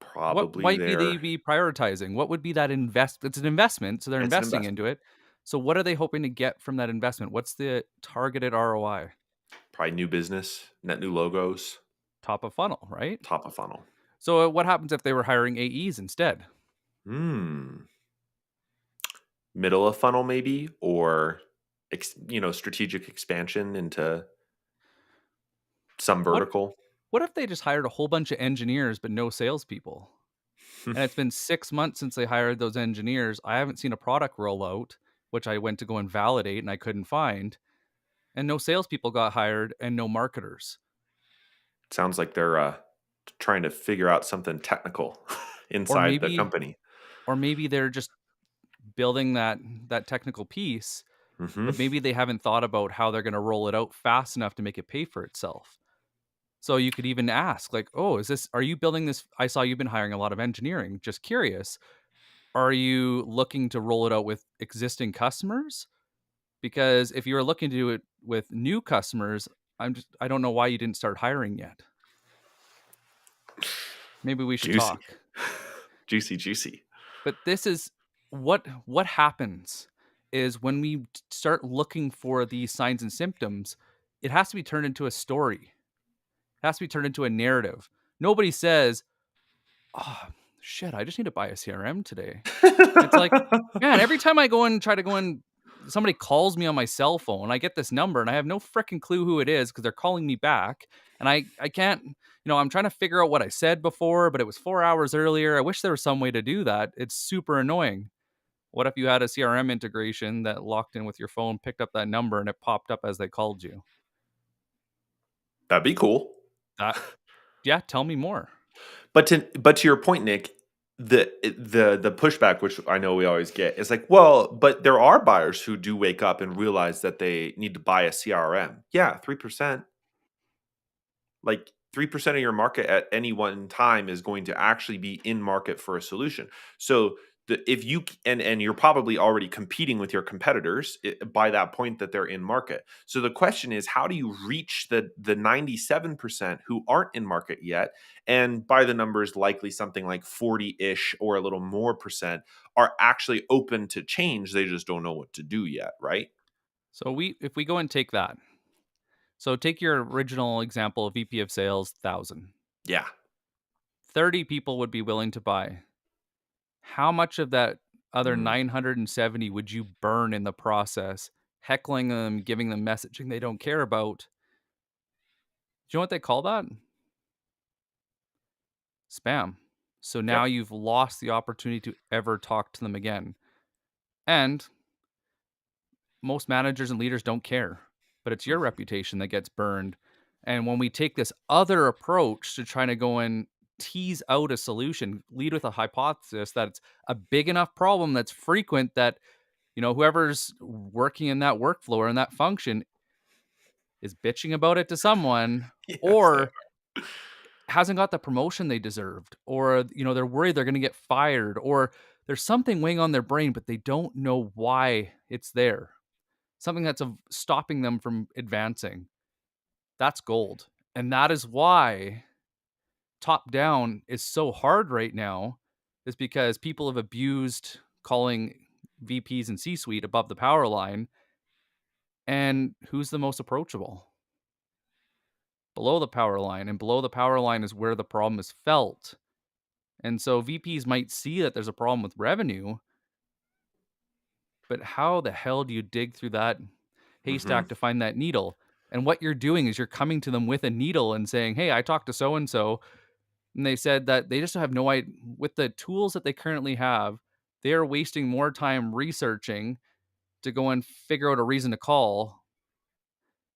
A: What
B: Probably
A: might be they
B: there.
A: be prioritizing? What would be that invest it's an investment, so they're
B: It's an
A: investing
B: investment.
A: into it. So what are they hoping to get from that investment? What's the targeted ROI?
B: Probably new business, net new logos,
A: Top of funnel, right?
B: top of funnel.
A: So what happens if they were hiring AEs instead?
B: Hmm. Middle of funnel maybe, or strategic expansion into some
A: What
B: vertical.
A: what if they just hired a whole bunch of engineers but no salespeople? And it's been 6 months since they hired those engineers. I haven't seen a product roll out, which I went to go and validate and I couldn't find, and no salespeople got hired and no marketers.
B: Sounds like they're trying to figure out something technical
A: Or
B: inside the
A: maybe
B: company.
A: or maybe they're just building that technical piece,
B: Hmm.
A: but maybe they haven't thought about how they're gonna roll it out fast enough to make it pay for itself. So you could even ask like, "Oh, are you building this? I saw you've been hiring a lot of engineering. Just curious. Are you looking to roll it out with existing customers? Because if you were looking to do it with new customers, I don't know why you didn't start hiring yet. Maybe we should
B: Juicy.
A: talk."
B: Juicy, juicy.
A: But this is what happens is when we start looking for these signs and symptoms, it has to be turned into a story. It has to be turned into a narrative. Nobody says, "Oh, shit, I just need to buy a CRM today." It's like, man, every time I go and try to go in, somebody calls me on my cell phone. I get this number and I have no freaking clue who it is because they're calling me back. And I can't, I'm trying to figure out what I said before, but it was 4 hours earlier. I wish there was some way to do that. It's super annoying. What if you had a CRM integration that locked in with your phone, picked up that number, and it popped up as they called you?
B: That'd be cool.
A: That, yeah, tell me more.
B: But to your point, Nick, the pushback, which I know we always get, is like, well, but there are buyers who do wake up and realize that they need to buy a CRM. Yeah, 3%. Like 3% of your market at any one time is going to actually be in market for a solution. So if you and you're probably already competing with your competitors by that point that they're in market. So the question is, how do you reach the 97% who aren't in market yet? And by the numbers, likely something like 40-ish or a little more percent are actually open to change. They just don't know what to do yet, right?
A: So if we go and take that, so take your original example of VP of sales, 1,000.
B: Yeah.
A: 30 people would be willing to buy. How much of that other
B: Mm.
A: 970 would you burn in the process, heckling them, giving them messaging they don't care about? Do you know what they call that? Spam. So now
B: Yep.
A: you've lost the opportunity to ever talk to them again. And most managers and leaders don't care, but it's your
B: Mhm.
A: reputation that gets burned. And when we take this other approach to trying to go and tease out a solution, lead with a hypothesis that it's a big enough problem that's frequent that, whoever's working in that workflow or in that function is bitching about it to someone,
B: Yes, they
A: or hasn't got the promotion they deserved, or they're worried they're going to get fired, or there's something weighing on their brain but they don't know why it's there, something that's stopping them from advancing. That's gold. And that is why top down is so hard right now, is because people have abused calling VPs and C-suite above the power line. And who's the most approachable? Below the power line. And below the power line is where the problem is felt. And so VPs might see that there's a problem with revenue, but how the hell do you dig through that
B: Mhm.
A: haystack to find that needle? And what you're doing is you're coming to them with a needle and saying, "Hey, I talked to so and so, and they said that they just have no idea with the tools that they currently have, they are wasting more time researching to go and figure out a reason to call.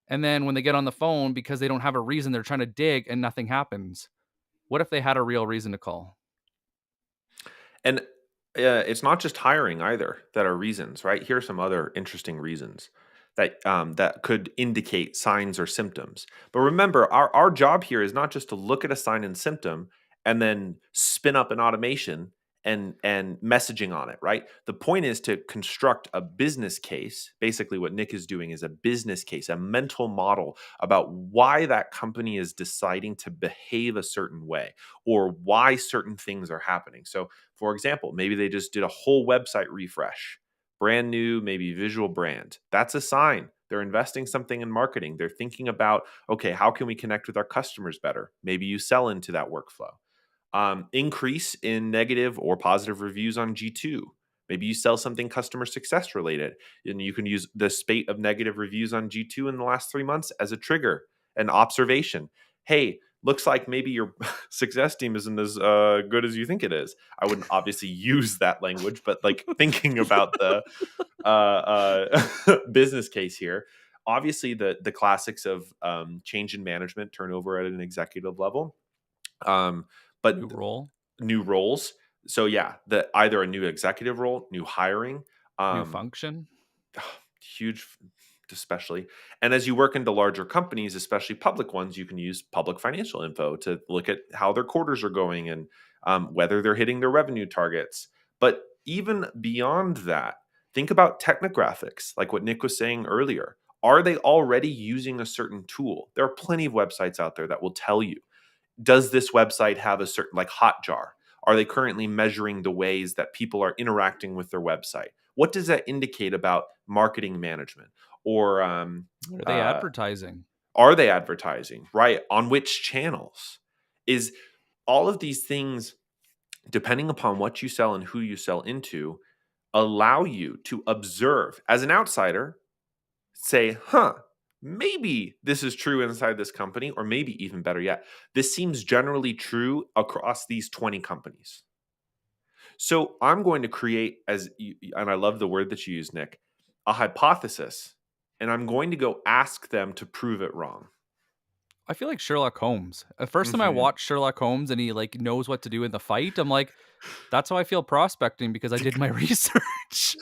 A: And then when they get on the phone because they don't have a reason, they're trying to dig and nothing happens. What if they had a real reason to call?"
B: And, it's not just hiring either that are reasons, right? Here are some other interesting reasons that could indicate signs or symptoms. But remember, our job here is not just to look at a sign and symptom and then spin up an automation and messaging on it, right? The point is to construct a business case. Basically, what Nick is doing is a business case, a mental model about why that company is deciding to behave a certain way or why certain things are happening. So for example, maybe they just did a whole website refresh, brand new, maybe visual brand. That's a sign. They're investing something in marketing. They're thinking about, okay, how can we connect with our customers better? Maybe you sell into that workflow. Increase in negative or positive reviews on G2. Maybe you sell something customer success related, and you can use the spate of negative reviews on G2 in the last 3 months as a trigger, an observation. Hey, looks like maybe your success team isn't as good as you think it is. I wouldn't obviously use that language, but like thinking about the business case here. Obviously, the classics of change in management, turnover at an executive level, um, but
A: New role,
B: new roles. So yeah, the either a new executive role, new hiring,
A: new
B: um,
A: function.
B: huge, especially. And as you work into larger companies, especially public ones, you can use public financial info to look at how their quarters are going and whether they're hitting their revenue targets. But even beyond that, think about technographics, like what Nick was saying earlier. Are they already using a certain tool? There are plenty of websites out there that will tell you, does this website have a certain, like Hotjar? Are they currently measuring the ways that people are interacting with their website? What does that indicate about marketing management? Or
A: What are they
B: uh,
A: advertising?
B: are they advertising? Right. On which channels? Is all of these things, depending upon what you sell and who you sell into, allow you to observe as an outsider, say, huh, maybe this is true inside this company, or maybe even better yet, this seems generally true across these 20 companies. So I'm going to create, and I love the word that you use, Nick, a hypothesis, and I'm going to go ask them to prove it wrong.
A: I feel like Sherlock Holmes. The first time I
B: Mhm.
A: watched Sherlock Holmes and he like knows what to do in the fight, I'm like, that's how I feel prospecting because I did my research.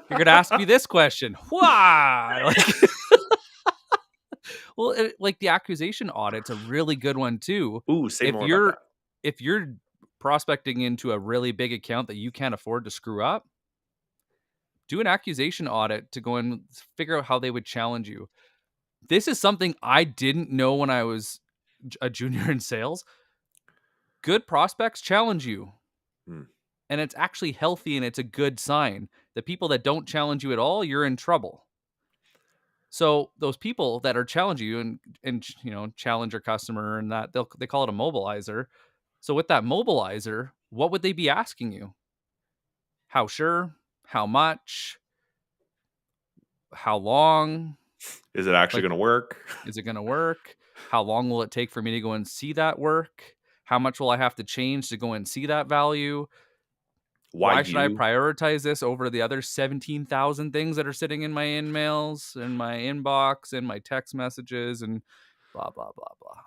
A: You're gonna ask me this question. Why? Like, well, like the accusation audit's a really good one too.
B: Ooh, say
A: If
B: more about
A: you're
B: that.
A: if you're prospecting into a really big account that you can't afford to screw up, do an accusation audit to go and figure out how they would challenge you. This is something I didn't know when I was a junior in sales. Good prospects challenge you,
B: Hmm.
A: and it's actually healthy and it's a good sign. The people that don't challenge you at all, you're in trouble. So those people that are challenging you and challenge your customer and that they call it a mobilizer. So with that mobilizer, what would they be asking you? How sure? How much? How long?
B: Is it actually
A: Like,
B: going to work?
A: is it going to work? How long will it take for me to go and see that work? How much will I have to change to go and see that value?
B: Why
A: Why should I
B: you?
A: prioritize this over the other 17,000 things that are sitting in my emails and my inbox and my text messages and blah, blah, blah, blah.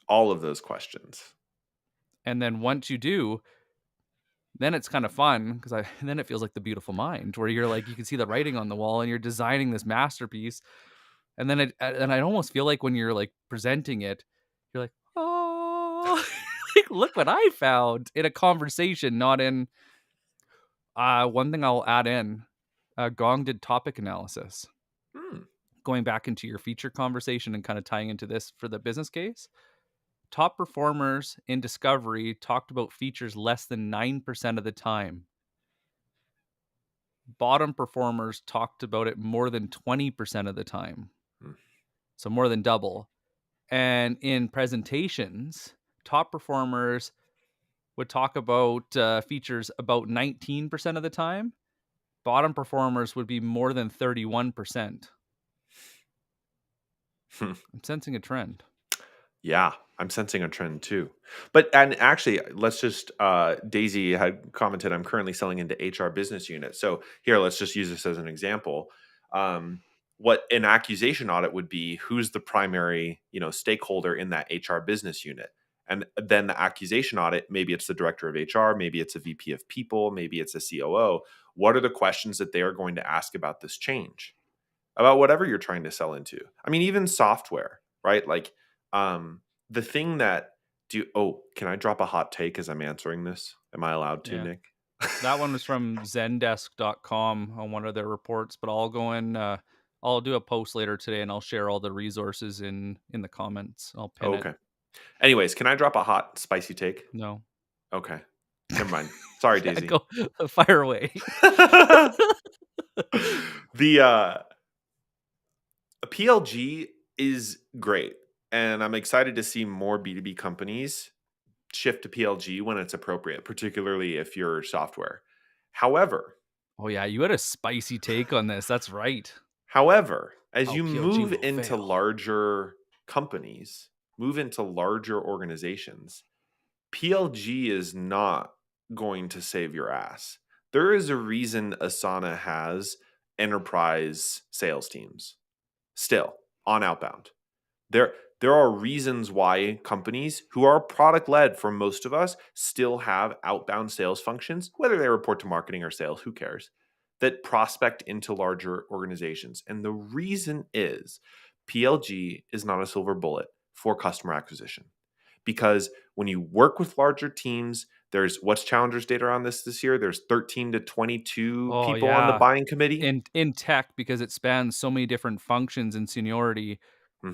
B: All of those questions.
A: And then once you do, then it's kind of fun because I then it feels like the beautiful mind where you're like you can see the writing on the wall and you're designing this masterpiece. And then and I almost feel like when you're like presenting it, you're like, oh, like, look what I found in a conversation, not in one thing I'll add in. Gong did topic analysis.
B: Hmm.
A: Going back into your feature conversation and kind of tying into this for the business case, top performers in discovery talked about features less than 9% of the time. Bottom performers talked about it more than 20% of the time.
B: Hmm.
A: So more than double. And in presentations, top performers would talk about features about 19% of the time. Bottom performers would be more than 31%.
B: Hmm.
A: I'm sensing a trend.
B: Yeah, I'm sensing a trend too. But and actually, let's just Daisy had commented, I'm currently selling into HR business unit. So here, let's just use this as an example. Um, what an accusation audit would be, who's the primary, stakeholder in that HR business unit? And then the accusation audit, maybe it's the director of HR, maybe it's a VP of people, maybe it's a COO. What are the questions that they are going to ask about this change? About whatever you're trying to sell into. I mean, even software, right? Like, um, the thing that can I drop a hot take as I'm answering this? Am I allowed to,
A: Yeah.
B: Nick?
A: That one was from zendesk.com on one of their reports, but I'll go in I'll do a post later today and I'll share all the resources in the comments. I'll pin it.
B: Okay. Anyways, can I drop a hot, spicy take?
A: No.
B: Okay. Never mind. Sorry,
A: Yeah,
B: Daisy.
A: go fire away.
B: The PLG is great, and I'm excited to see more B2B companies shift to PLG when it's appropriate, particularly if you're software. However,
A: Oh, yeah, you had a spicy take on this, that's right.
B: as
A: How
B: you
A: PLG
B: move
A: will
B: into
A: fail.
B: larger companies, move into larger organizations, PLG is not going to save your ass. There is a reason Asana has enterprise sales teams still on outbound. There there are reasons why companies who are product led for most of us still have outbound sales functions, whether they report to marketing or sales, who cares, that prospect into larger organizations. And the reason is PLG is not a silver bullet for customer acquisition. Because when you work with larger teams, there's what's Challenger's data on this year? There's 13 to 22
A: Oh,
B: people on the
A: yeah.
B: buying committee.
A: In tech, because it spans so many different functions and seniority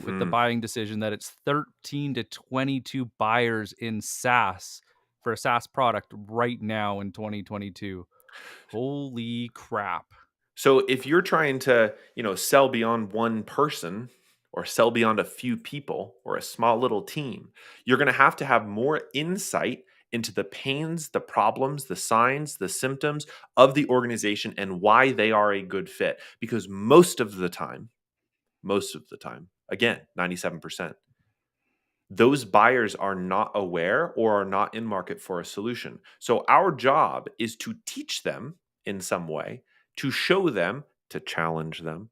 A: with the
B: Mhm.
A: buying decision, that it's 13 to 22 buyers in SaaS for a SaaS product right now in 2022. Holy crap.
B: So if you're trying to, sell beyond one person or sell beyond a few people or a small little team, you're going to have more insight into the pains, the problems, the signs, the symptoms of the organization and why they are a good fit because most of the time, again, 97%, those buyers are not aware or are not in market for a solution. So our job is to teach them in some way, to show them, to challenge them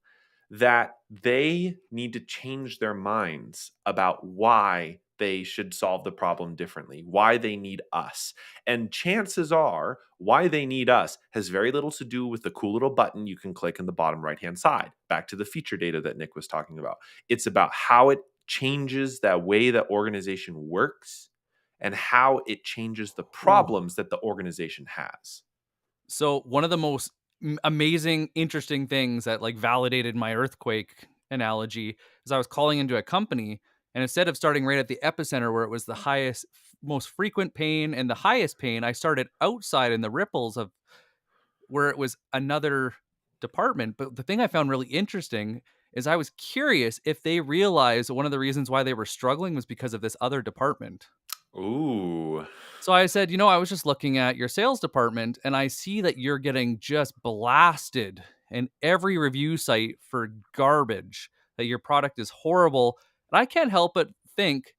B: that they need to change their minds about why they should solve the problem differently, why they need us. And chances are, why they need us has very little to do with the cool little button you can click in the bottom right hand side. Back to the feature data that Nick was talking about. It's about how it changes that way that organization works and how it changes the
A: Ooh.
B: problems that the organization has.
A: So one of the most amazing, interesting things that like validated my earthquake analogy is I was calling into a company, and instead of starting right at the epicenter where it was the highest, most frequent pain and the highest pain, I started outside in the ripples of where it was another department. But the thing I found really interesting is I was curious if they realized one of the reasons why they were struggling was because of this other department.
B: Ooh.
A: So I said, I was just looking at your sales department and I see that you're getting just blasted in every review site for garbage, that your product is horrible. And I can't help but think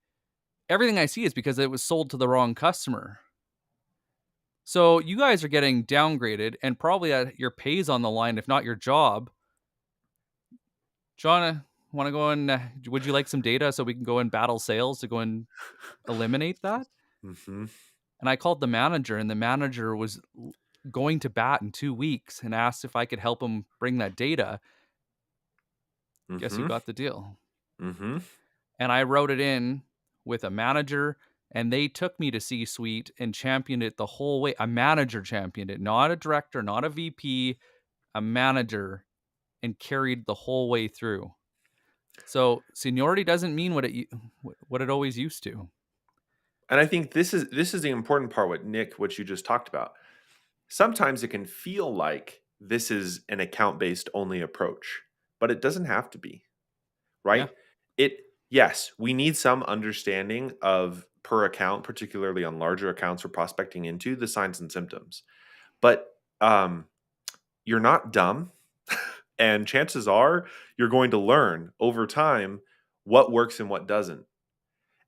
A: everything I see is because it was sold to the wrong customer. So you guys are getting downgraded and probably your pay's on the line, if not your job. John, want to go and would you like some data so we can go and battle sales to go and eliminate that?
B: Mhm.
A: And I called the manager, and the manager was going to bat in 2 weeks and asked if I could help him bring that data. Guess who
B: Mhm.
A: got the deal?
B: Mhm.
A: And I wrote it in with a manager, and they took me to C-suite and championed it the whole way. A manager championed it, not a director, not a VP, a manager, and carried the whole way through. So seniority doesn't mean what it always used to.
B: And I think this is the important part what you just talked about. Sometimes it can feel like this is an account-based only approach, but it doesn't have to be,
A: Yeah.
B: right? It Yes, we need some understanding of per account, particularly on larger accounts we're prospecting into, the signs and symptoms. But um you're not dumb and chances are you're going to learn over time what works and what doesn't,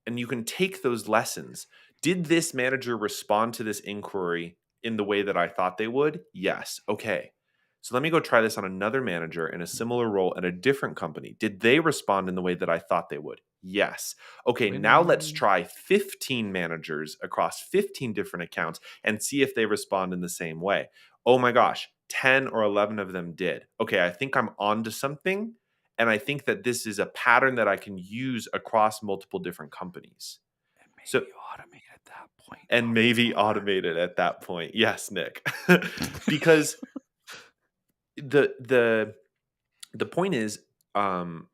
B: and you can take those lessons. Did this manager respond to this inquiry in the way that I thought they would? Yes. Okay. So let me go try this on another manager in a similar role at a different company. Did they respond in the way that I thought they would? Yes. Okay, now let's
A: Winning.
B: try 15 managers across 15 different accounts and see if they respond in the same way. Oh my gosh, 10 or 11 of them did. Okay, I think I'm onto something. And I think that this is a pattern that I can use across multiple different companies.
A: And
B: So,
A: maybe automate at that point
B: and
A: not
B: maybe
A: before.
B: automated at that point. Yes, Nick. Because the the point is, um,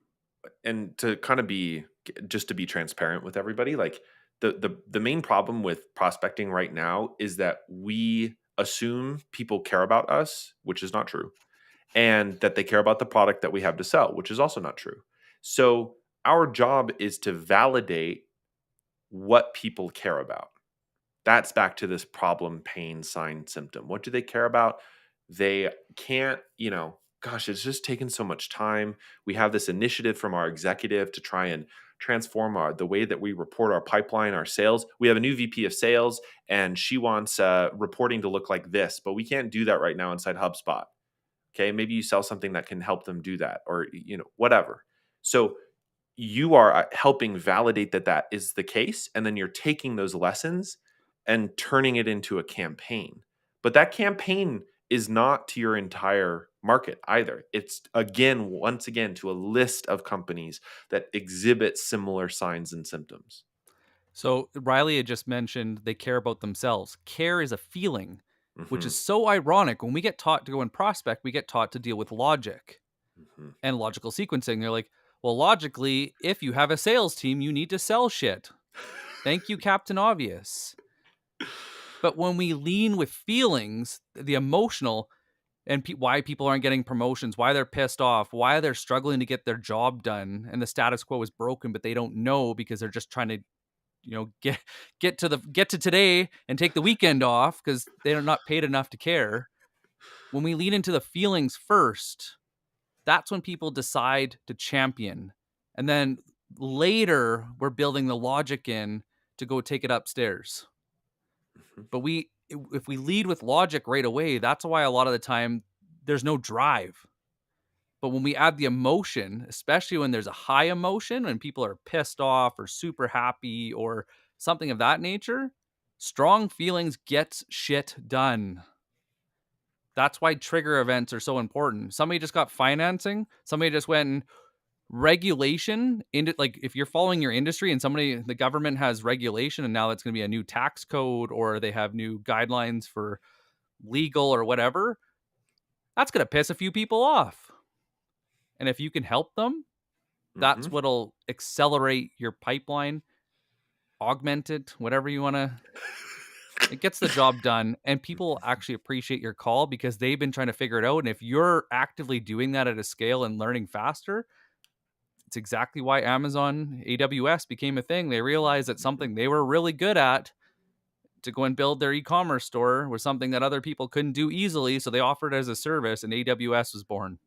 B: and to kind of be just to be transparent with everybody, like the main problem with prospecting right now is that we assume people care about us, which is not true, and that they care about the product that we have to sell, which is also not true. So our job is to validate what people care about. That's back to this problem, pain, sign, symptom. What do they care about? They can't, gosh, it's just taken so much time. We have this initiative from our executive to try and transform the way that we report our pipeline, our sales. We have a new VP of sales, and she wants reporting to look like this, but we can't do that right now inside HubSpot. Okay, maybe you sell something that can help them do that, or whatever. So you are helping validate that that is the case, and then you're taking those lessons and turning it into a campaign. But that campaign is not to your entire market either. It's once again, to a list of companies that exhibit similar signs and symptoms.
A: So Riley had just mentioned they care about themselves. Care is a feeling, which
B: Hmm.
A: is so ironic. When we get taught to go and prospect, we get taught to deal with logic
B: Hmm.
A: and logical sequencing. They're like, well, logically, if you have a sales team, you need to sell shit. Thank you, Captain Obvious. But when we lean with feelings, the emotional, and why people aren't getting promotions, why they're pissed off, why they're struggling to get their job done, and the status quo is broken, but they don't know because they're just trying to, get to today and take the weekend off because they're not paid enough to care. When we lean into the feelings first, that's when people decide to champion, and then later we're building the logic in to go take it upstairs. But if we lead with logic right away, that's why a lot of the time there's no drive. But when we add the emotion, especially when there's a high emotion, when people are pissed off or super happy or something of that nature, strong feelings gets shit done. That's why trigger events are so important. Somebody just got financing, somebody just went and regulation into, like, if you're following your industry and the government has regulation and now that's going to be a new tax code or they have new guidelines for legal or whatever, that's going to piss a few people off. And if you can help them,
B: Hmm.
A: that's what'll accelerate your pipeline, augment it, whatever you want to. It gets the job done, and people actually appreciate your call because they've been trying to figure it out. And if you're actively doing that at a scale and learning faster, it's exactly why Amazon AWS became a thing. They realized that something they were really good at to go and build their e-commerce store was something that other people couldn't do easily. So they offered it as a service, and AWS was born.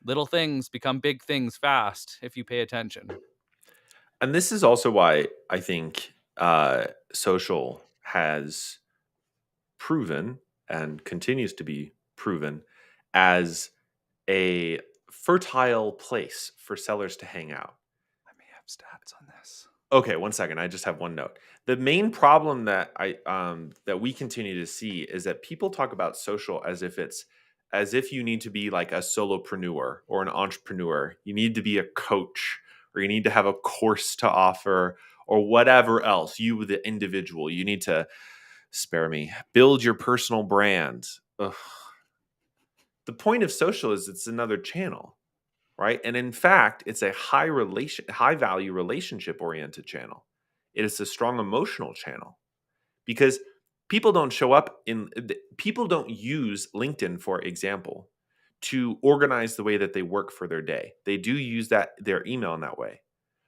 A: Little things become big things fast if you pay attention.
B: And this is also why I think social has proven and continues to be proven as a fertile place for sellers to hang out.
A: I may have stats on this.
B: Okay, one second. I just have one note. The main problem that we continue to see is that people talk about social as if you need to be like a solopreneur or an entrepreneur. You need to be a coach, or you need to have a course to offer, or whatever else. You, the individual, you need to, spare me, build your personal brand. Ugh. The point of social is it's another channel, right? And in fact, it's a high value relationship oriented channel. It is a strong emotional channel because people don't use LinkedIn, for example, to organize the way that they work for their day. They do use their email in that way.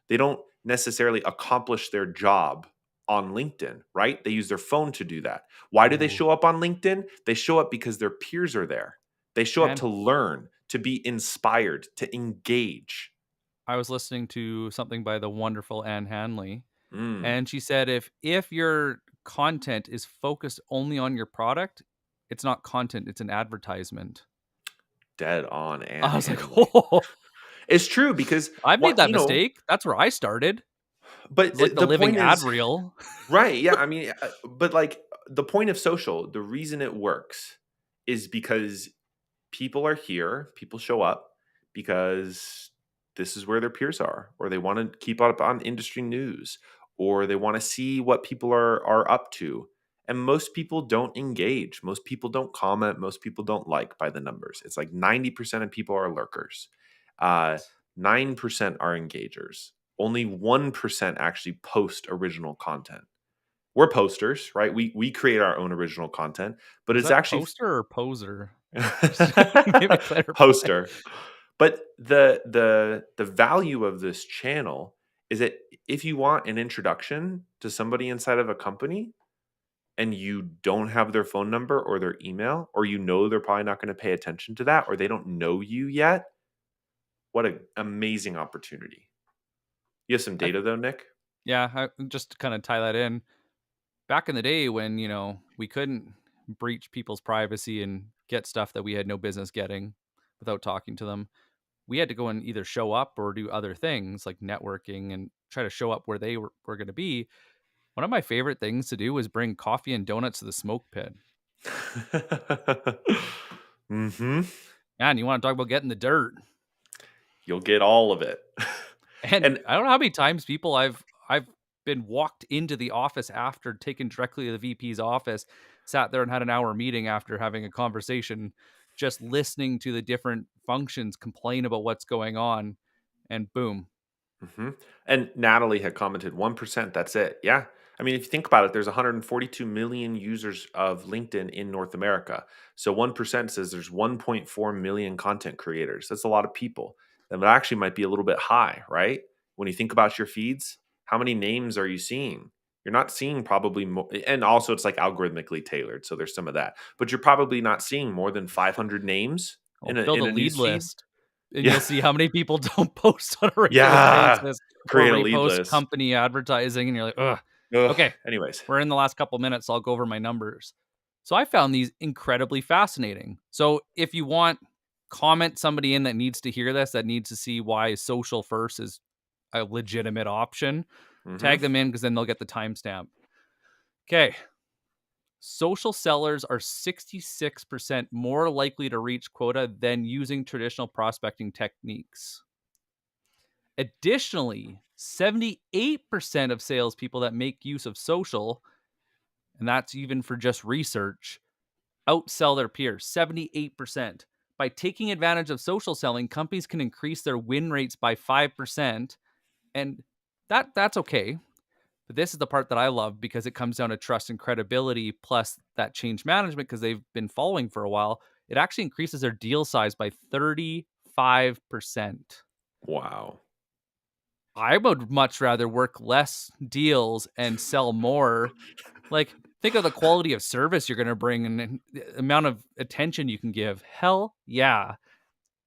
B: They don't necessarily accomplish their job on LinkedIn, right? They use their phone to do that. Why do they
A: Ooh.
B: show up on LinkedIn? They show up because their peers are there. They show up
A: And
B: to learn, to be inspired, to engage.
A: I was listening to something by the wonderful Anne Hanley,
B: Mm,
A: and she said if your content is focused only on your product, it's not content, it's an advertisement.
B: dead on and
A: I was like,
B: Hanley.
A: oh,
B: It's true because
A: I made
B: what
A: that mistake. That's where I started.
B: but
A: It's like the
B: the
A: living
B: point
A: ad
B: is,
A: reel.
B: right? Yeah, I mean, but like the point of social, the reason it works is because people are here, people show up because this is where their peers are, or they want to keep up on industry news, or they want to see what people are up to. And most people don't engage. Most people don't comment. Most people don't like by the numbers. It's like 90% of people are lurkers. Uh, 9% are engagers. Only 1% actually post original content. We're posters, right? We create our own original content, but
A: Was
B: it's
A: that
B: actually
A: poster or poser? Just maybe clarify.
B: poster. But the value of this channel is that if you want an introduction to somebody inside of a company, and you don't have their phone number or their email, or you know they're probably not going to pay attention to that, or they don't know you yet, what an amazing opportunity. You have some
A: I
B: data though, Nick?
A: Yeah, just to kind of tie that in, back in the day when, we couldn't breach people's privacy and get stuff that we had no business getting without talking to them, we had to go and either show up or do other things like networking and try to show up where they were going to be. One of my favorite things to do was bring coffee and donuts to the smoke pit.
B: Mhm.
A: Man, you want to talk about getting the dirt.
B: You'll get all of it.
A: And
B: And
A: I don't know how many times people I've been walked into the office after taken directly to the VP's office, sat there and had an hour meeting after having a conversation, just listening to the different functions complain about what's going on, and boom.
B: Mhm. And Natalie had commented 1%, that's it. Yeah. I mean, if you think about it, there's 142 million users of LinkedIn in North America. So 1% says there's 1.4 million content creators. That's a lot of people. That actually might be a little bit high, right? When you think about your feeds, how many names are you seeing? You're not seeing probably more, and also it's like algorithmically tailored, so there's some of that. But you're probably not seeing more than 500 names
A: I'll
B: in
A: build a
B: a
A: lead
B: news feed.
A: list, and
B: Yeah.
A: you'll see how many people don't post on a regular
B: Yeah.
A: basis or
B: Create a lead
A: repost
B: list.
A: company advertising, and you're like, ugh.
B: Ugh.
A: Okay,
B: Anyways.
A: we're in the last couple minutes, so I'll go over my numbers. So I found these incredibly fascinating. So if you want, comment somebody in that needs to hear this, that needs to see why social first is a legitimate option.
B: Mhm.
A: Tag them in because then they'll get the timestamp. Okay. Social sellers are 66% more likely to reach quota than using traditional prospecting techniques. Additionally, 78% of salespeople that make use of social, and that's even for just research, outsell their peers. 78%. By taking advantage of social selling, companies can increase their win rates by 5%. And that's okay. But this is the part that I love because it comes down to trust and credibility plus that change management because they've been following for a while. It actually increases their deal size by 35%.
B: Wow.
A: I would much rather work less deals and sell more. Like, think of the quality of service you're going to bring and the amount of attention you can give. Hell yeah.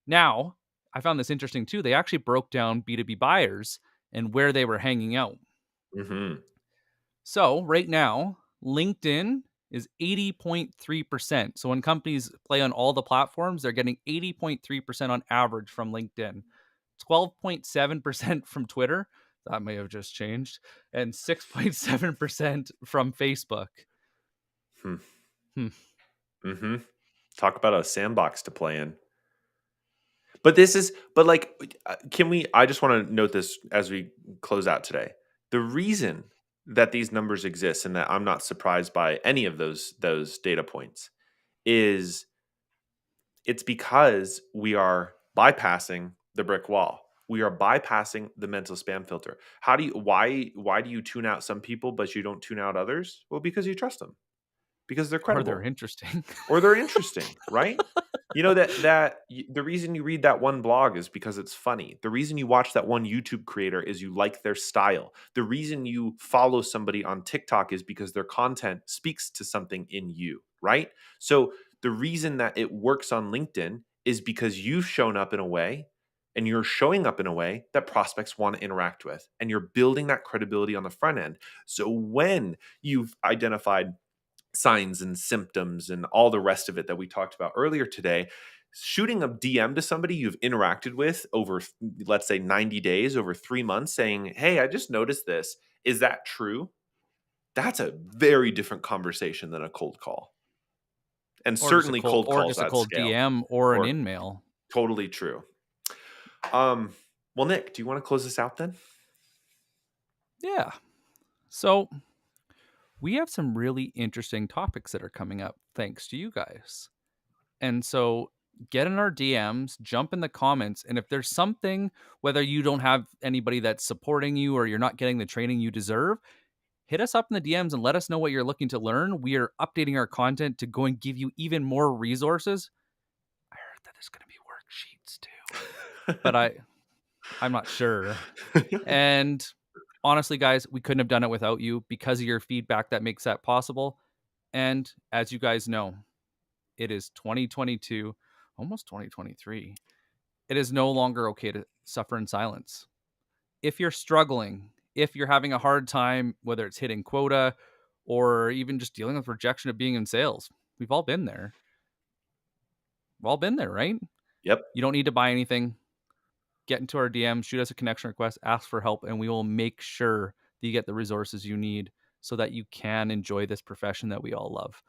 A: Now, I found this interesting too. They actually broke down B2B buyers and where they were hanging out.
B: Mhm.
A: So, right now, LinkedIn is 80.3%. So, when companies play on all the platforms, they're getting 80.3% on average from LinkedIn, 12.7% from Twitter. That may have just changed, and 6.7% from Facebook.
B: Hmm.
A: Hmm.
B: Mhm. Talk about a sandbox to play in. But like, can we I just wanna note this as we close out today. The reason that these numbers exist and that I'm not surprised by any of those data points is it's because we are bypassing the brick wall. We are bypassing the mental spam filter. How do you why do you tune out some people but you don't tune out others? Well, because you trust them. Because they're
A: Or they're
B: credible.
A: interesting.
B: Or they're interesting, right? You know the reason you read that one blog is because it's funny. The reason you watch that one YouTube creator is you like their style. The reason you follow somebody on TikTok is because their content speaks to something in you, right? So the reason that it works on LinkedIn is because you've shown up in a way and you're showing up in a way that prospects want to interact with and you're building that credibility on the front end. So when you've identified signs and symptoms and all the rest of it that we talked about earlier today, shooting a DM to somebody you've interacted with over, let's say, 90 days, over 3 months, saying, "Hey, I just noticed this. Is that true?" That's a very different conversation than a cold call. And certainly cold
A: Or
B: calls
A: just a
B: at
A: cold
B: scale,
A: DM or an
B: or
A: in-mail.
B: totally true. Um, well, Nick, do you want to close this out then?
A: Yeah. So, we have some really interesting topics that are coming up thanks to you guys. And so get in our DMs, jump in the comments, and if there's something, whether you don't have anybody that's supporting you or you're not getting the training you deserve, hit us up in the DMs and let us know what you're looking to learn. We are updating our content to go and give you even more resources. I heard that there's going to be worksheets too, but I'm not sure. And honestly, guys, we couldn't have done it without you because of your feedback that makes that possible. And as you guys know, it is 2022, almost 2023. It is no longer okay to suffer in silence. If you're struggling, if you're having a hard time, whether it's hitting quota or even just dealing with rejection of being in sales, we've all been there. We've all been there, right?
B: Yep.
A: You don't need to buy anything. Get into our DM, shoot us a connection request, ask for help, and we will make sure that you get the resources you need so that you can enjoy this profession that we all love.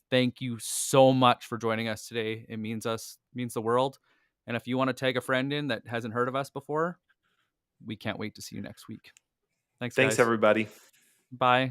A: Thank you so much for joining us today. It means the world. And if you want to tag a friend in that hasn't heard of us before, we can't wait to see you next week. Thanks,
B: Thanks,
A: guys.
B: everybody.
A: Bye.